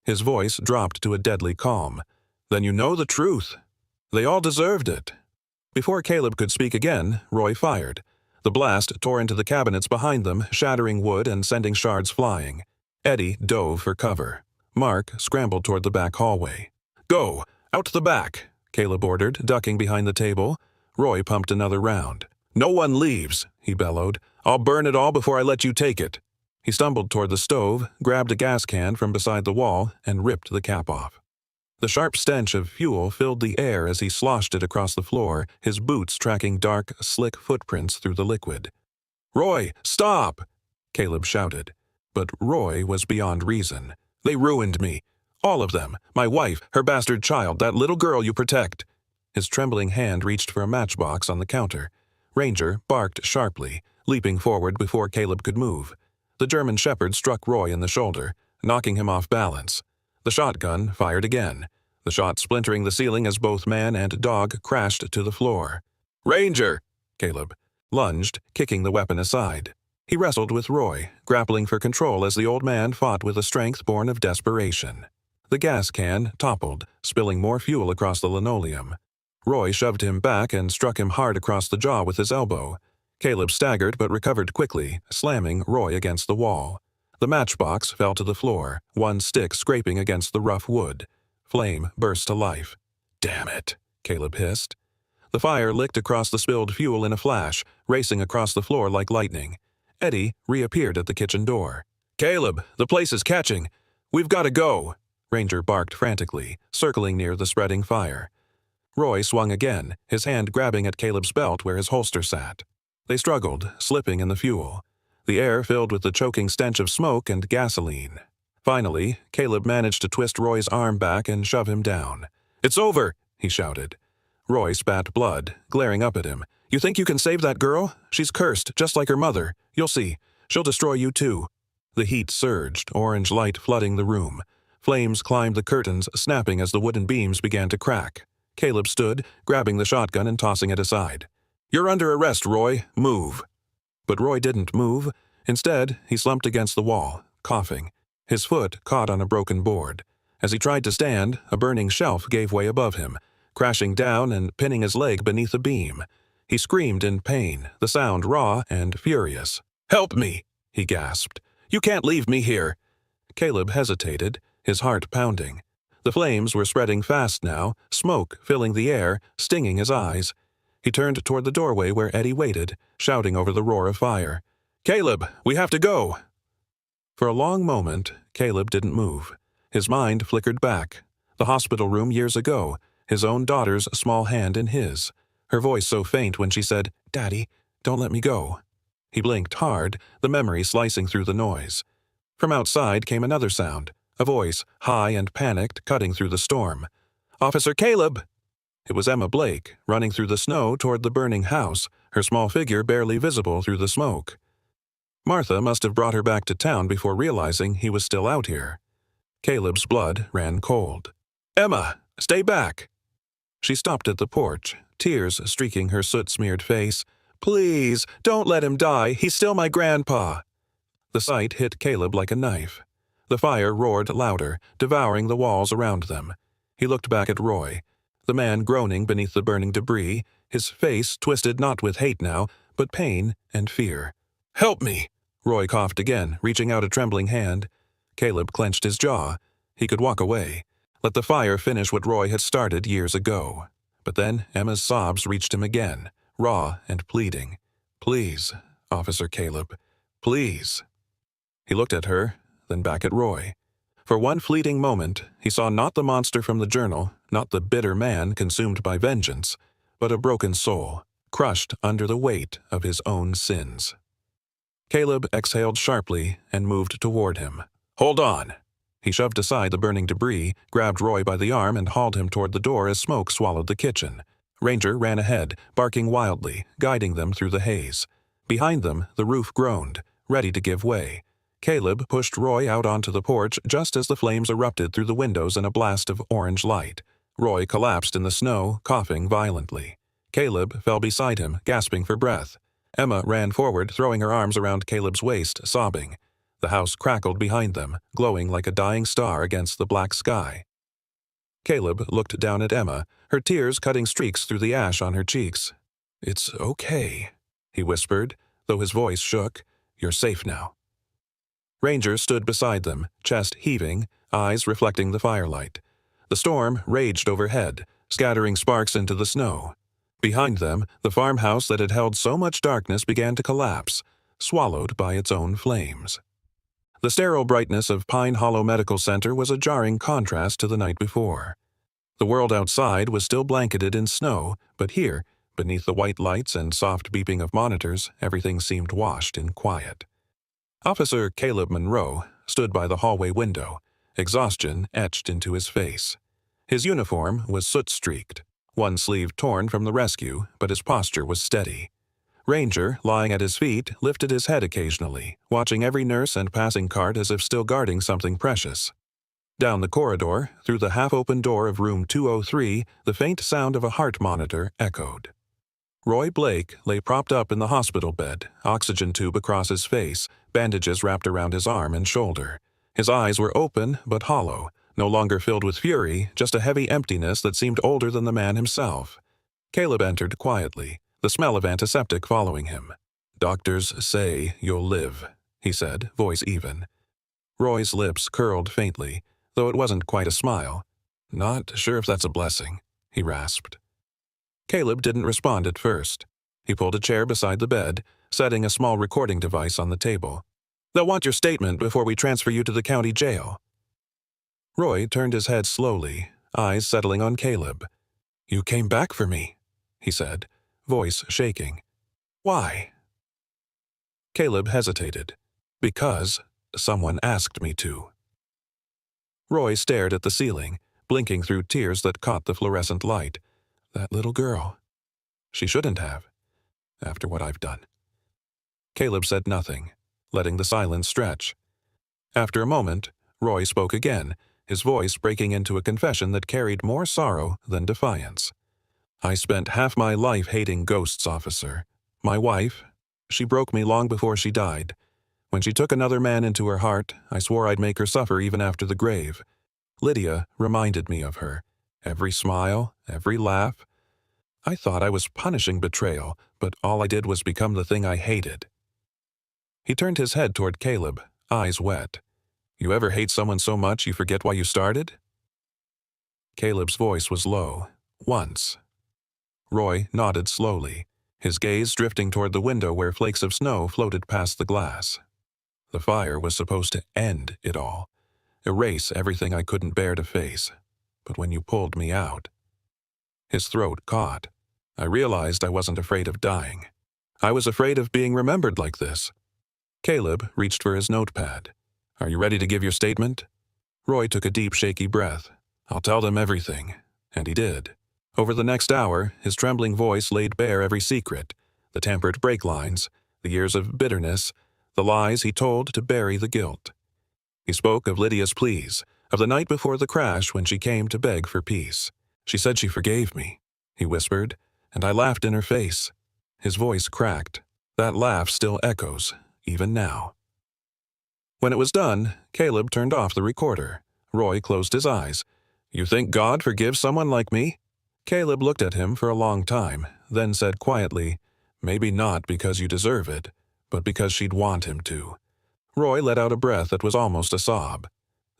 His voice dropped to a deadly calm. "Then you know the truth. They all deserved it." Before Caleb could speak again, Roy fired. The blast tore into the cabinets behind them, shattering wood and sending shards flying. Eddie dove for cover. Mark scrambled toward the back hallway. "Go! Out the back!" Caleb ordered, ducking behind the table. Roy pumped another round. "No one leaves," he bellowed. "I'll burn it all before I let you take it." He stumbled toward the stove, grabbed a gas can from beside the wall, and ripped the cap off. The sharp stench of fuel filled the air as he sloshed it across the floor, his boots tracking dark, slick footprints through the liquid. "Roy, stop!" Caleb shouted. But Roy was beyond reason. "They ruined me. All of them. My wife, her bastard child, that little girl you protect." His trembling hand reached for a matchbox on the counter. Ranger barked sharply, leaping forward before Caleb could move. The German shepherd struck Roy in the shoulder, knocking him off balance. The shotgun fired again, the shot splintering the ceiling as both man and dog crashed to the floor. "Ranger!" Caleb lunged, kicking the weapon aside. He wrestled with Roy, grappling for control as the old man fought with a strength born of desperation. The gas can toppled, spilling more fuel across the linoleum. Roy shoved him back and struck him hard across the jaw with his elbow. Caleb staggered but recovered quickly, slamming Roy against the wall. The matchbox fell to the floor, one stick scraping against the rough wood. Flame burst to life. "Damn it," Caleb hissed. The fire licked across the spilled fuel in a flash, racing across the floor like lightning. Eddie reappeared at the kitchen door. "Caleb, the place is catching. We've got to go," Ranger barked frantically, circling near the spreading fire. Roy swung again, his hand grabbing at Caleb's belt where his holster sat. They struggled, slipping in the fuel. The air filled with the choking stench of smoke and gasoline. Finally, Caleb managed to twist Roy's arm back and shove him down. "It's over," he shouted. Roy spat blood, glaring up at him. "You think you can save that girl? She's cursed, just like her mother. You'll see. She'll destroy you too." The heat surged, orange light flooding the room. Flames climbed the curtains, snapping as the wooden beams began to crack. Caleb stood, grabbing the shotgun and tossing it aside. "You're under arrest, Roy. Move." But Roy didn't move. Instead, he slumped against the wall, coughing. His foot caught on a broken board. As he tried to stand, a burning shelf gave way above him, crashing down and pinning his leg beneath a beam. He screamed in pain, the sound raw and furious. "Help me!" he gasped. "You can't leave me here." Caleb hesitated, his heart pounding. The flames were spreading fast now, smoke filling the air, stinging his eyes. He turned toward the doorway where Eddie waited, shouting over the roar of fire. "Caleb, we have to go!" For a long moment, Caleb didn't move. His mind flickered back. The hospital room years ago, his own daughter's small hand in his. Her voice so faint when she said, "Daddy, don't let me go." He blinked hard, the memory slicing through the noise. From outside came another sound, a voice, high and panicked, cutting through the storm. "Officer Caleb!" It was Emma Blake, running through the snow toward the burning house, her small figure barely visible through the smoke. Martha must have brought her back to town before realizing he was still out here. Caleb's blood ran cold. "Emma, stay back!" She stopped at the porch, tears streaking her soot-smeared face. "Please, don't let him die. He's still my grandpa." The sight hit Caleb like a knife. The fire roared louder, devouring the walls around them. He looked back at Roy, the man groaning beneath the burning debris, his face twisted not with hate now, but pain and fear. "Help me!" Roy coughed again, reaching out a trembling hand. Caleb clenched his jaw. He could walk away, let the fire finish what Roy had started years ago. But then Emma's sobs reached him again, raw and pleading. "Please, Officer Caleb, please." He looked at her, then back at Roy. For one fleeting moment, he saw not the monster from the journal, not the bitter man consumed by vengeance, but a broken soul, crushed under the weight of his own sins. Caleb exhaled sharply and moved toward him. "Hold on!" He shoved aside the burning debris, grabbed Roy by the arm and hauled him toward the door as smoke swallowed the kitchen. Ranger ran ahead, barking wildly, guiding them through the haze. Behind them, the roof groaned, ready to give way. Caleb pushed Roy out onto the porch just as the flames erupted through the windows in a blast of orange light. Roy collapsed in the snow, coughing violently. Caleb fell beside him, gasping for breath. Emma ran forward, throwing her arms around Caleb's waist, sobbing. The house crackled behind them, glowing like a dying star against the black sky. Caleb looked down at Emma, her tears cutting streaks through the ash on her cheeks. "It's okay," he whispered, though his voice shook. "You're safe now." Ranger stood beside them, chest heaving, eyes reflecting the firelight. The storm raged overhead, scattering sparks into the snow. Behind them, the farmhouse that had held so much darkness began to collapse, swallowed by its own flames. The sterile brightness of Pine Hollow Medical Center was a jarring contrast to the night before. The world outside was still blanketed in snow, but here, beneath the white lights and soft beeping of monitors, everything seemed washed in quiet. Officer Caleb Monroe stood by the hallway window, exhaustion etched into his face. His uniform was soot-streaked, one sleeve torn from the rescue, but his posture was steady. Ranger, lying at his feet, lifted his head occasionally, watching every nurse and passing cart as if still guarding something precious. Down the corridor, through the half-open door of room 203, the faint sound of a heart monitor echoed. Roy Blake lay propped up in the hospital bed, oxygen tube across his face, bandages wrapped around his arm and shoulder. His eyes were open but hollow, no longer filled with fury, just a heavy emptiness that seemed older than the man himself. Caleb entered quietly, the smell of antiseptic following him. "Doctors say you'll live," he said, voice even. Roy's lips curled faintly, though it wasn't quite a smile. "Not sure if that's a blessing," he rasped. Caleb didn't respond at first. He pulled a chair beside the bed, setting a small recording device on the table. "They'll want your statement before we transfer you to the county jail." Roy turned his head slowly, eyes settling on Caleb. "You came back for me," he said, voice shaking. "Why?" Caleb hesitated. "Because someone asked me to." Roy stared at the ceiling, blinking through tears that caught the fluorescent light. That little girl. She shouldn't have, after what I've done. Caleb said nothing, letting the silence stretch. After a moment, Roy spoke again, his voice breaking into a confession that carried more sorrow than defiance. "I spent half my life hating ghosts, officer. My wife, she broke me long before she died. When she took another man into her heart, I swore I'd make her suffer even after the grave. Lydia reminded me of her. Every smile, every laugh. I thought I was punishing betrayal, but all I did was become the thing I hated." He turned his head toward Caleb, eyes wet. "You ever hate someone so much you forget why you started?" Caleb's voice was low. "Once." Roy nodded slowly, his gaze drifting toward the window where flakes of snow floated past the glass. The fire was supposed to end it all, erase everything I couldn't bear to face. But when you pulled me out..." His throat caught. "I realized I wasn't afraid of dying. I was afraid of being remembered like this. Caleb reached for his notepad. Are you ready to give your statement? Roy took a deep, shaky breath. I'll tell them everything. And he did. Over the next hour, his trembling voice laid bare every secret, the tampered brake lines, the years of bitterness, the lies he told to bury the guilt. He spoke of Lydia's pleas, of the night before the crash when she came to beg for peace. She said she forgave me, he whispered, and I laughed in her face. His voice cracked. That laugh still echoes, even now. When it was done, Caleb turned off the recorder. Roy closed his eyes. You think God forgives someone like me? Caleb looked at him for a long time, then said quietly, Maybe not because you deserve it, but because she'd want him to. Roy let out a breath that was almost a sob.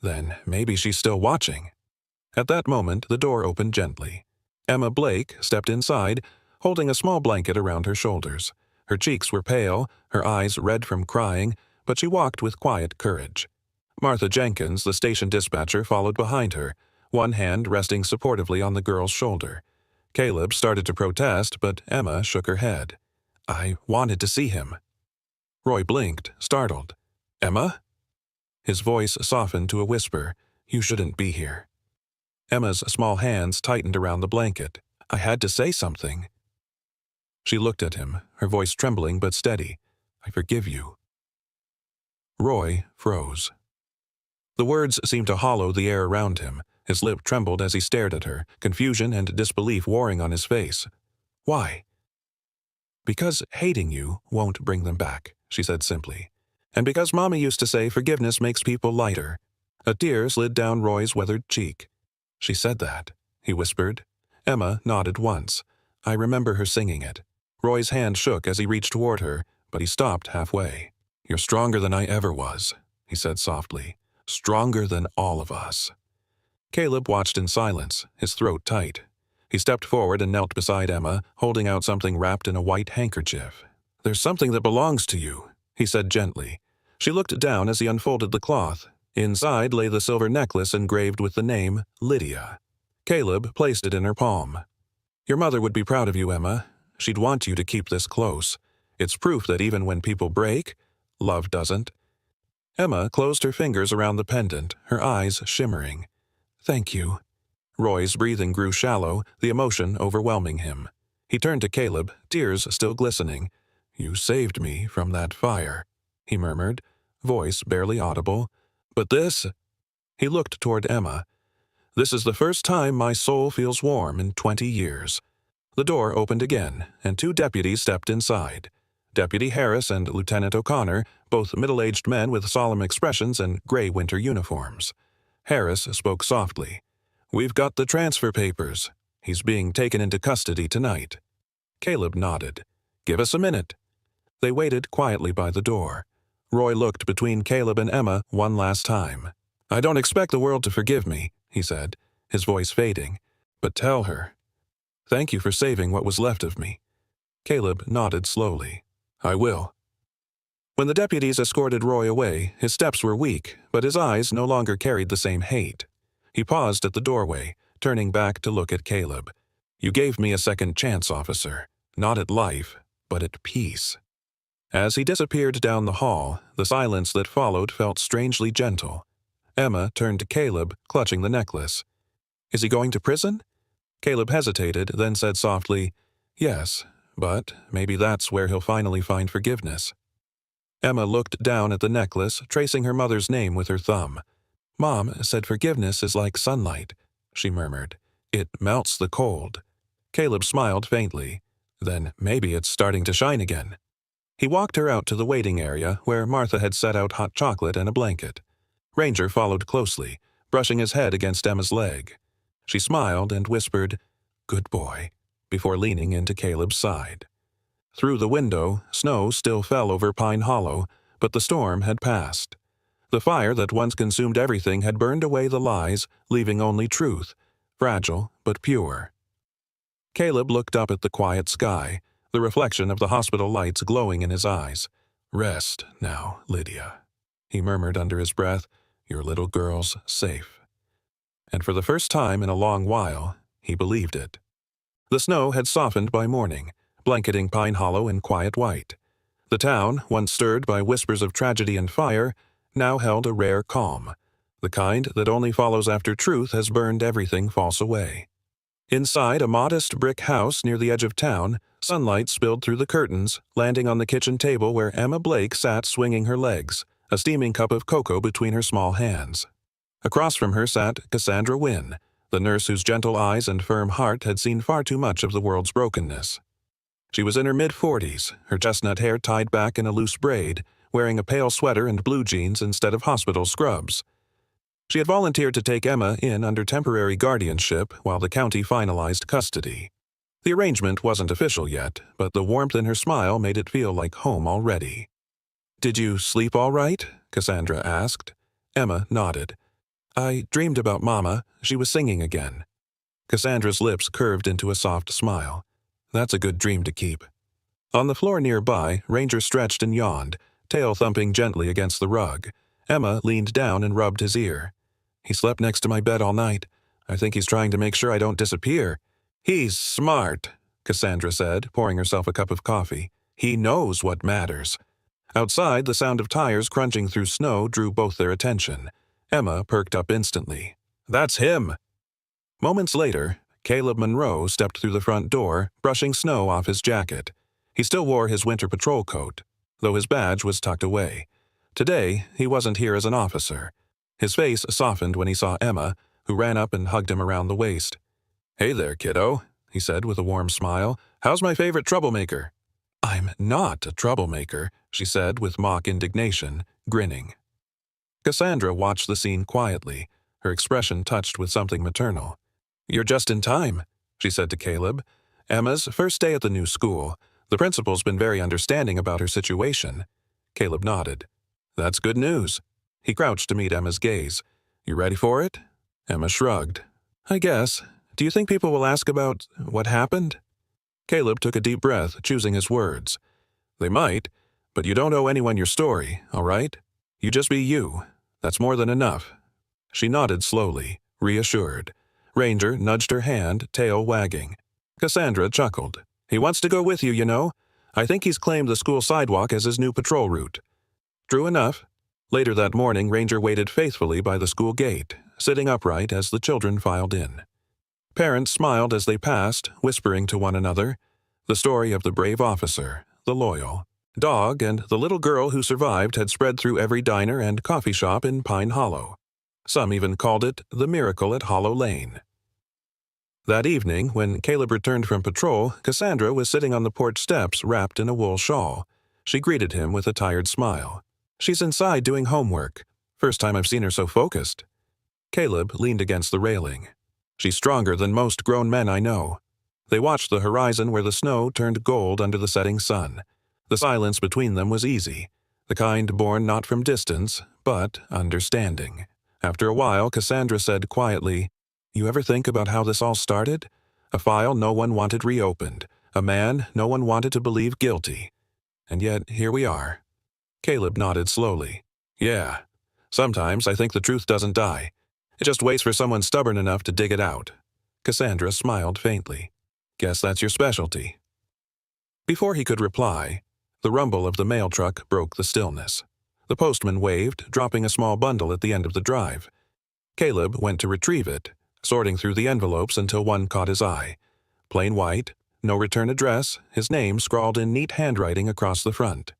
Then maybe she's still watching. At that moment, the door opened gently. Emma Blake stepped inside, holding a small blanket around her shoulders. Her cheeks were pale, her eyes red from crying, but she walked with quiet courage. Martha Jenkins, the station dispatcher, followed behind her, one hand resting supportively on the girl's shoulder. Caleb started to protest, but Emma shook her head. I wanted to see him. Roy blinked, startled. Emma? His voice softened to a whisper. You shouldn't be here. Emma's small hands tightened around the blanket. I had to say something. She looked at him, her voice trembling but steady. I forgive you. Roy froze. The words seemed to hollow the air around him. His lip trembled as he stared at her, confusion and disbelief warring on his face. Why? Because hating you won't bring them back, she said simply. And because Mommy used to say forgiveness makes people lighter. A tear slid down Roy's weathered cheek. She said that, he whispered. Emma nodded once. I remember her singing it. Roy's hand shook as he reached toward her, but he stopped halfway. You're stronger than I ever was, he said softly. Stronger than all of us. Caleb watched in silence, his throat tight. He stepped forward and knelt beside Emma, holding out something wrapped in a white handkerchief. There's something that belongs to you, he said gently. She looked down as he unfolded the cloth. Inside lay the silver necklace engraved with the name Lydia. Caleb placed it in her palm. Your mother would be proud of you, Emma. She'd want you to keep this close. It's proof that even when people break, love doesn't. Emma closed her fingers around the pendant, her eyes shimmering. Thank you. Roy's breathing grew shallow, the emotion overwhelming him. He turned to Caleb, tears still glistening. You saved me from that fire, he murmured, voice barely audible. But this... He looked toward Emma. This is the first time my soul feels warm in 20 years. The door opened again, and 2 deputies stepped inside. Deputy Harris and Lieutenant O'Connor, both middle-aged men with solemn expressions and gray winter uniforms. Harris spoke softly. We've got the transfer papers. He's being taken into custody tonight. Caleb nodded. Give us a minute. They waited quietly by the door. Roy looked between Caleb and Emma one last time. I don't expect the world to forgive me, he said, his voice fading. But tell her. Thank you for saving what was left of me. Caleb nodded slowly. I will. When the deputies escorted Roy away, his steps were weak, but his eyes no longer carried the same hate. He paused at the doorway, turning back to look at Caleb. You gave me a second chance, officer. Not at life, but at peace. As he disappeared down the hall, the silence that followed felt strangely gentle. Emma turned to Caleb, clutching the necklace. Is he going to prison? Caleb hesitated, then said softly, Yes, but maybe that's where he'll finally find forgiveness. Emma looked down at the necklace, tracing her mother's name with her thumb. Mom said forgiveness is like sunlight, she murmured. It melts the cold. Caleb smiled faintly. Then maybe it's starting to shine again. He walked her out to the waiting area where Martha had set out hot chocolate and a blanket. Ranger followed closely, brushing his head against Emma's leg. She smiled and whispered, Good boy, before leaning into Caleb's side. Through the window, snow still fell over Pine Hollow, but the storm had passed. The fire that once consumed everything had burned away the lies, leaving only truth, fragile but pure. Caleb looked up at the quiet sky, the reflection of the hospital lights glowing in his eyes. Rest now, Lydia, he murmured under his breath. Your little girl's safe. And for the first time in a long while, he believed it. The snow had softened by morning, blanketing Pine Hollow in quiet white. The town, once stirred by whispers of tragedy and fire, now held a rare calm, the kind that only follows after truth has burned everything false away. Inside a modest brick house near the edge of town, sunlight spilled through the curtains, landing on the kitchen table where Emma Blake sat swinging her legs, a steaming cup of cocoa between her small hands. Across from her sat Cassandra Wynne, the nurse whose gentle eyes and firm heart had seen far too much of the world's brokenness. She was in her mid-40s, her chestnut hair tied back in a loose braid, wearing a pale sweater and blue jeans instead of hospital scrubs. She had volunteered to take Emma in under temporary guardianship while the county finalized custody. The arrangement wasn't official yet, but the warmth in her smile made it feel like home already. "Did you sleep all right?" Cassandra asked. Emma nodded. "I dreamed about Mama. She was singing again." Cassandra's lips curved into a soft smile. "That's a good dream to keep." On the floor nearby, Ranger stretched and yawned, tail thumping gently against the rug. Emma leaned down and rubbed his ear. "He slept next to my bed all night. I think he's trying to make sure I don't disappear." "He's smart," Cassandra said, pouring herself a cup of coffee. "He knows what matters." Outside, the sound of tires crunching through snow drew both their attention. Emma perked up instantly. "That's him!" Moments later, Caleb Monroe stepped through the front door, brushing snow off his jacket. He still wore his winter patrol coat, though his badge was tucked away. Today, he wasn't here as an officer. His face softened when he saw Emma, who ran up and hugged him around the waist. "Hey there, kiddo," he said with a warm smile. "How's my favorite troublemaker?" "I'm not a troublemaker," she said with mock indignation, grinning. Cassandra watched the scene quietly, her expression touched with something maternal. "You're just in time," she said to Caleb. "Emma's first day at the new school. The principal's been very understanding about her situation." Caleb nodded. "That's good news." He crouched to meet Emma's gaze. "You ready for it?" Emma shrugged. "I guess. Do you think people will ask about what happened?" Caleb took a deep breath, choosing his words. "They might, but you don't owe anyone your story, all right? You just be you. That's more than enough." She nodded slowly, reassured. Ranger nudged her hand, tail wagging. Cassandra chuckled. "He wants to go with you, you know. I think he's claimed the school sidewalk as his new patrol route." True enough. Later that morning, Ranger waited faithfully by the school gate, sitting upright as the children filed in. Parents smiled as they passed, whispering to one another. The story of the brave officer, the loyal dog, and the little girl who survived had spread through every diner and coffee shop in Pine Hollow. Some even called it the miracle at Hollow Lane. That evening, when Caleb returned from patrol, Cassandra was sitting on the porch steps wrapped in a wool shawl. She greeted him with a tired smile. "She's inside doing homework. First time I've seen her so focused." Caleb leaned against the railing. "She's stronger than most grown men I know." They watched the horizon where the snow turned gold under the setting sun. The silence between them was easy, the kind born not from distance, but understanding. After a while, Cassandra said quietly, "You ever think about how this all started? A file no one wanted reopened, a man no one wanted to believe guilty. And yet, here we are." Caleb nodded slowly. "Yeah. Sometimes I think the truth doesn't die. It just waits for someone stubborn enough to dig it out." Cassandra smiled faintly. "Guess that's your specialty." Before he could reply, the rumble of the mail truck broke the stillness. The postman waved, dropping a small bundle at the end of the drive. Caleb went to retrieve it, sorting through the envelopes until one caught his eye. Plain white, no return address, his name scrawled in neat handwriting across the front.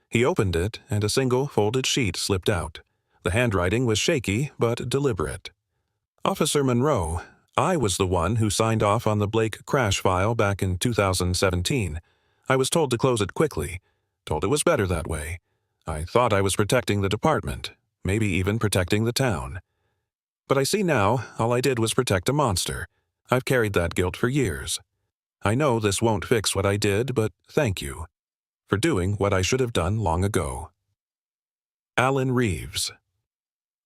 He opened it, and a single folded sheet slipped out. The handwriting was shaky, but deliberate. "Officer Monroe, I was the one who signed off on the Blake crash file back in 2017. I was told to close it quickly, told it was better that way. I thought I was protecting the department, maybe even protecting the town. But I see now all I did was protect a monster. I've carried that guilt for years. I know this won't fix what I did, but thank you for doing what I should have done long ago." Alan Reeves.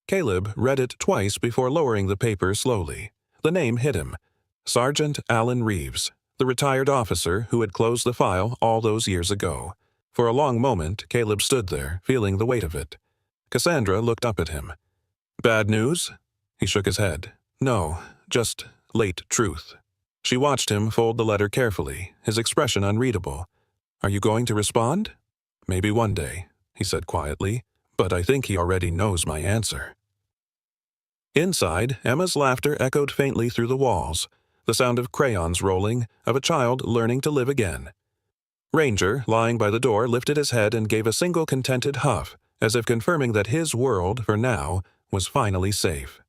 Caleb read it twice before lowering the paper slowly. The name hit him. Sergeant Alan Reeves, the retired officer who had closed the file all those years ago. For a long moment, Caleb stood there, feeling the weight of it. Cassandra looked up at him. "Bad news?" He shook his head. "No, just late truth." She watched him fold the letter carefully, his expression unreadable. "Are you going to respond?" "Maybe one day," he said quietly, "but I think he already knows my answer." Inside, Emma's laughter echoed faintly through the walls, the sound of crayons rolling, of a child learning to live again. Ranger, lying by the door, lifted his head and gave a single contented huff, as if confirming that his world, for now, was finally safe.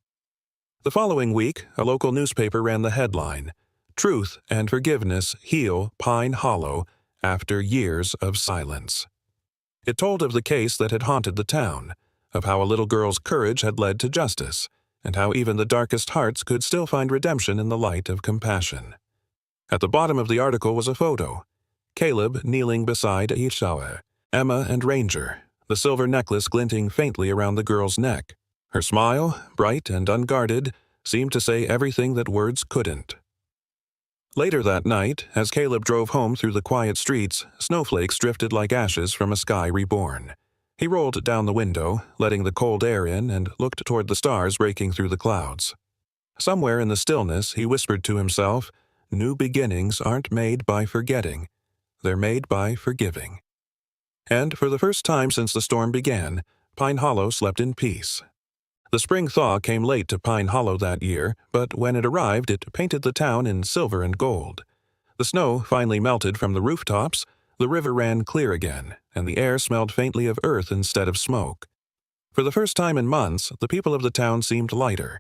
The following week, a local newspaper ran the headline, "Truth and Forgiveness Heal Pine Hollow After Years of Silence." It told of the case that had haunted the town, of how a little girl's courage had led to justice, and how even the darkest hearts could still find redemption in the light of compassion. At the bottom of the article was a photo. Caleb kneeling beside Ishawa, Emma and Ranger, the silver necklace glinting faintly around the girl's neck. Her smile, bright and unguarded, seemed to say everything that words couldn't. Later that night, as Caleb drove home through the quiet streets, snowflakes drifted like ashes from a sky reborn. He rolled down the window, letting the cold air in, and looked toward the stars breaking through the clouds. Somewhere in the stillness, he whispered to himself, "New beginnings aren't made by forgetting. They're made by forgiving." And for the first time since the storm began, Pine Hollow slept in peace. The spring thaw came late to Pine Hollow that year, but when it arrived, it painted the town in silver and gold. The snow finally melted from the rooftops, the river ran clear again, and the air smelled faintly of earth instead of smoke. For the first time in months, the people of the town seemed lighter,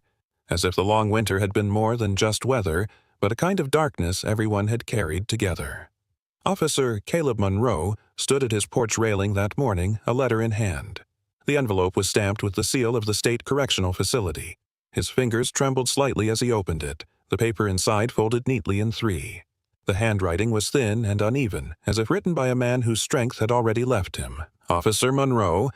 as if the long winter had been more than just weather, but a kind of darkness everyone had carried together. Officer Caleb Monroe stood at his porch railing that morning, a letter in hand. The envelope was stamped with the seal of the State Correctional Facility. His fingers trembled slightly as he opened it, the paper inside folded neatly in three. The handwriting was thin and uneven, as if written by a man whose strength had already left him. "Officer Monroe,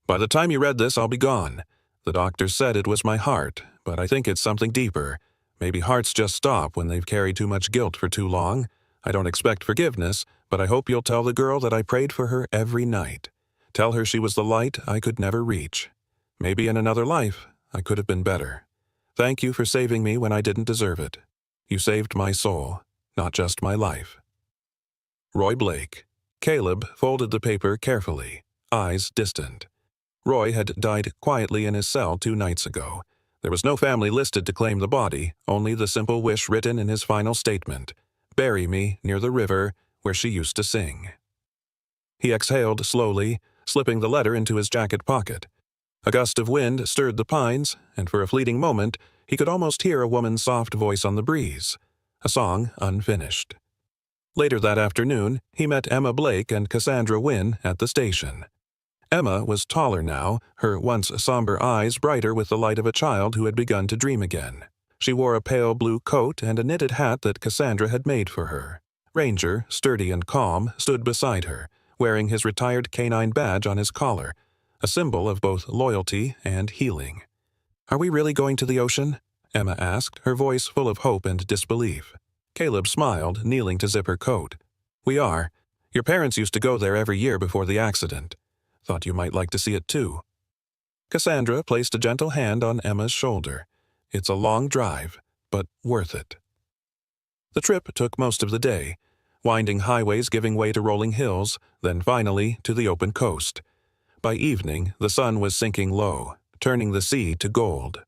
by the time you read this, I'll be gone. The doctor said it was my heart, but I think it's something deeper. Maybe hearts just stop when they've carried too much guilt for too long. I don't expect forgiveness, but I hope you'll tell the girl that I prayed for her every night. Tell her she was the light I could never reach. Maybe in another life, I could have been better. Thank you for saving me when I didn't deserve it. You saved my soul, not just my life." Roy Blake. Caleb folded the paper carefully, eyes distant. Roy had died quietly in his cell 2 nights ago. There was no family listed to claim the body, only the simple wish written in his final statement, "Bury me near the river where she used to sing." He exhaled slowly, slipping the letter into his jacket pocket. A gust of wind stirred the pines, and for a fleeting moment, he could almost hear a woman's soft voice on the breeze, a song unfinished. Later that afternoon, he met Emma Blake and Cassandra Wynne at the station. Emma was taller now, her once somber eyes brighter with the light of a child who had begun to dream again. She wore a pale blue coat and a knitted hat that Cassandra had made for her. Ranger, sturdy and calm, stood beside her, wearing his retired canine badge on his collar, a symbol of both loyalty and healing. "Are we really going to the ocean?" Emma asked, her voice full of hope and disbelief. Caleb smiled, kneeling to zip her coat. "We are. Your parents used to go there every year before the accident. Thought you might like to see it too." Cassandra placed a gentle hand on Emma's shoulder. "It's a long drive, but worth it." The trip took most of the day, winding highways giving way to rolling hills, then finally to the open coast. By evening, the sun was sinking low, turning the sea to gold.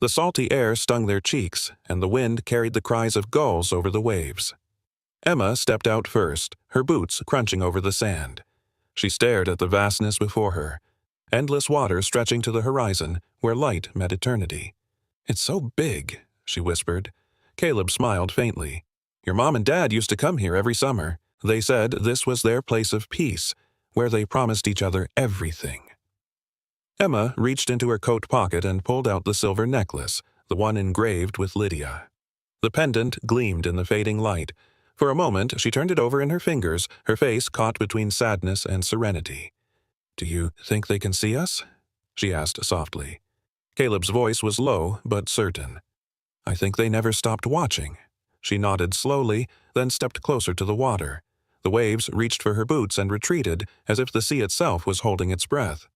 The salty air stung their cheeks, and the wind carried the cries of gulls over the waves. Emma stepped out first, her boots crunching over the sand. She stared at the vastness before her, endless water stretching to the horizon where light met eternity. "It's so big," she whispered. Caleb smiled faintly. "Your mom and dad used to come here every summer. They said this was their place of peace, where they promised each other everything." Emma reached into her coat pocket and pulled out the silver necklace, the one engraved with Lydia. The pendant gleamed in the fading light. For a moment she turned it over in her fingers, her face caught between sadness and serenity. "Do you think they can see us?" she asked softly. Caleb's voice was low but certain. "I think they never stopped watching." She nodded slowly, then stepped closer to the water. The waves reached for her boots and retreated, as if the sea itself was holding its breath.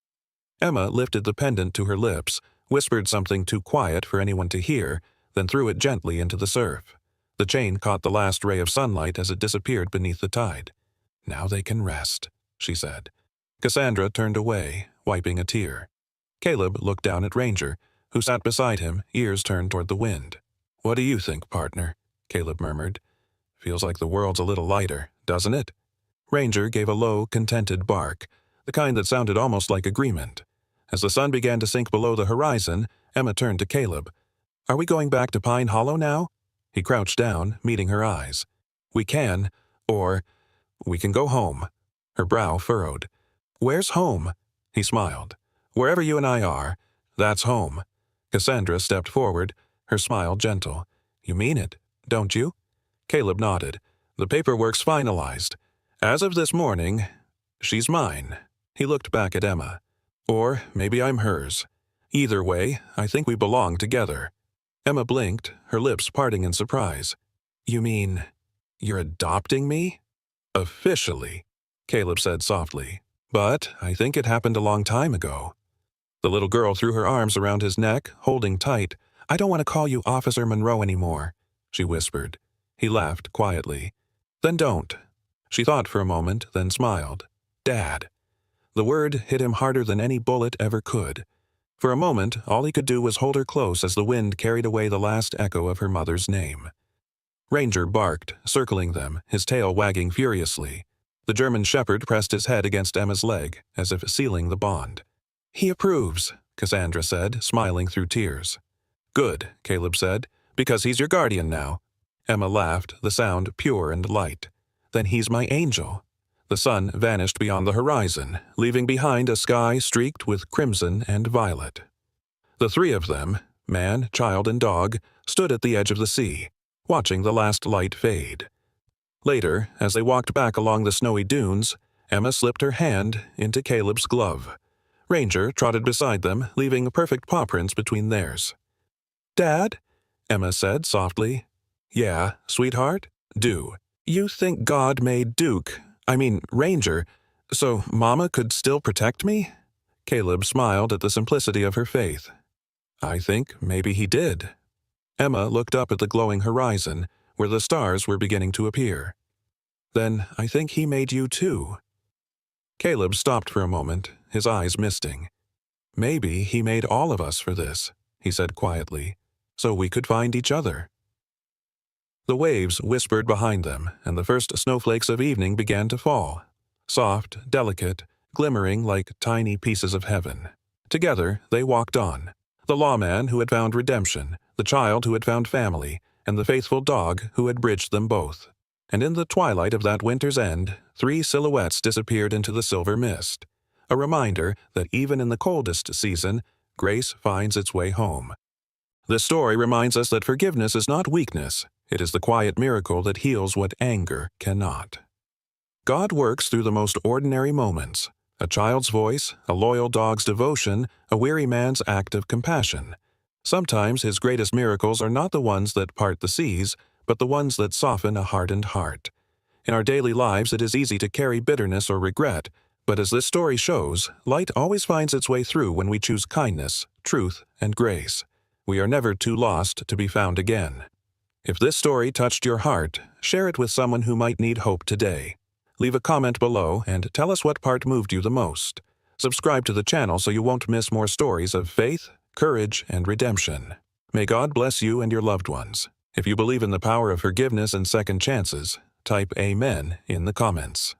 Emma lifted the pendant to her lips, whispered something too quiet for anyone to hear, then threw it gently into the surf. The chain caught the last ray of sunlight as it disappeared beneath the tide. "Now they can rest," she said. Cassandra turned away, wiping a tear. Caleb looked down at Ranger, who sat beside him, ears turned toward the wind. "What do you think, partner?" Caleb murmured. "Feels like the world's a little lighter, doesn't it?" Ranger gave a low, contented bark, the kind that sounded almost like agreement. As the sun began to sink below the horizon, Emma turned to Caleb. "Are we going back to Pine Hollow now?" He crouched down, meeting her eyes. "We can, or we can go home." Her brow furrowed. "Where's home?" He smiled. "Wherever you and I are, that's home." Cassandra stepped forward, her smile gentle. "You mean it, don't you?" Caleb nodded. "The paperwork's finalized. As of this morning, she's mine." He looked back at Emma. "Or maybe I'm hers. Either way, I think we belong together." Emma blinked, her lips parting in surprise. "You mean, you're adopting me?" "Officially," Caleb said softly. "But I think it happened a long time ago." The little girl threw her arms around his neck, holding tight. "I don't want to call you Officer Monroe anymore," she whispered. He laughed quietly. "Then don't." She thought for a moment, then smiled. "Dad." The word hit him harder than any bullet ever could. For a moment, all he could do was hold her close as the wind carried away the last echo of her mother's name. Ranger barked, circling them, his tail wagging furiously. The German shepherd pressed his head against Emma's leg, as if sealing the bond. "He approves," Cassandra said, smiling through tears. "Good," Caleb said, "because he's your guardian now." Emma laughed, the sound pure and light. "Then he's my angel." The sun vanished beyond the horizon, leaving behind a sky streaked with crimson and violet. The three of them, man, child, and dog, stood at the edge of the sea, watching the last light fade. Later, as they walked back along the snowy dunes, Emma slipped her hand into Caleb's glove. Ranger trotted beside them, leaving perfect paw prints between theirs. "Dad?" Emma said softly. "Yeah, sweetheart? Do. You think God made Ranger, so Mama could still protect me?" Caleb smiled at the simplicity of her faith. "I think maybe he did." Emma looked up at the glowing horizon, where the stars were beginning to appear. "Then I think he made you too." Caleb stopped for a moment, his eyes misting. "Maybe he made all of us for this," he said quietly, "so we could find each other." The waves whispered behind them, and the first snowflakes of evening began to fall. Soft, delicate, glimmering like tiny pieces of heaven. Together they walked on. The lawman who had found redemption, the child who had found family, and the faithful dog who had bridged them both. And in the twilight of that winter's end, three silhouettes disappeared into the silver mist. A reminder that even in the coldest season, grace finds its way home. This story reminds us that forgiveness is not weakness. It is the quiet miracle that heals what anger cannot. God works through the most ordinary moments. A child's voice, a loyal dog's devotion, a weary man's act of compassion. Sometimes his greatest miracles are not the ones that part the seas, but the ones that soften a hardened heart. In our daily lives it is easy to carry bitterness or regret, but as this story shows, light always finds its way through when we choose kindness, truth, and grace. We are never too lost to be found again. If this story touched your heart, share it with someone who might need hope today. Leave a comment below and tell us what part moved you the most. Subscribe to the channel so you won't miss more stories of faith, courage, and redemption. May God bless you and your loved ones. If you believe in the power of forgiveness and second chances, type Amen in the comments.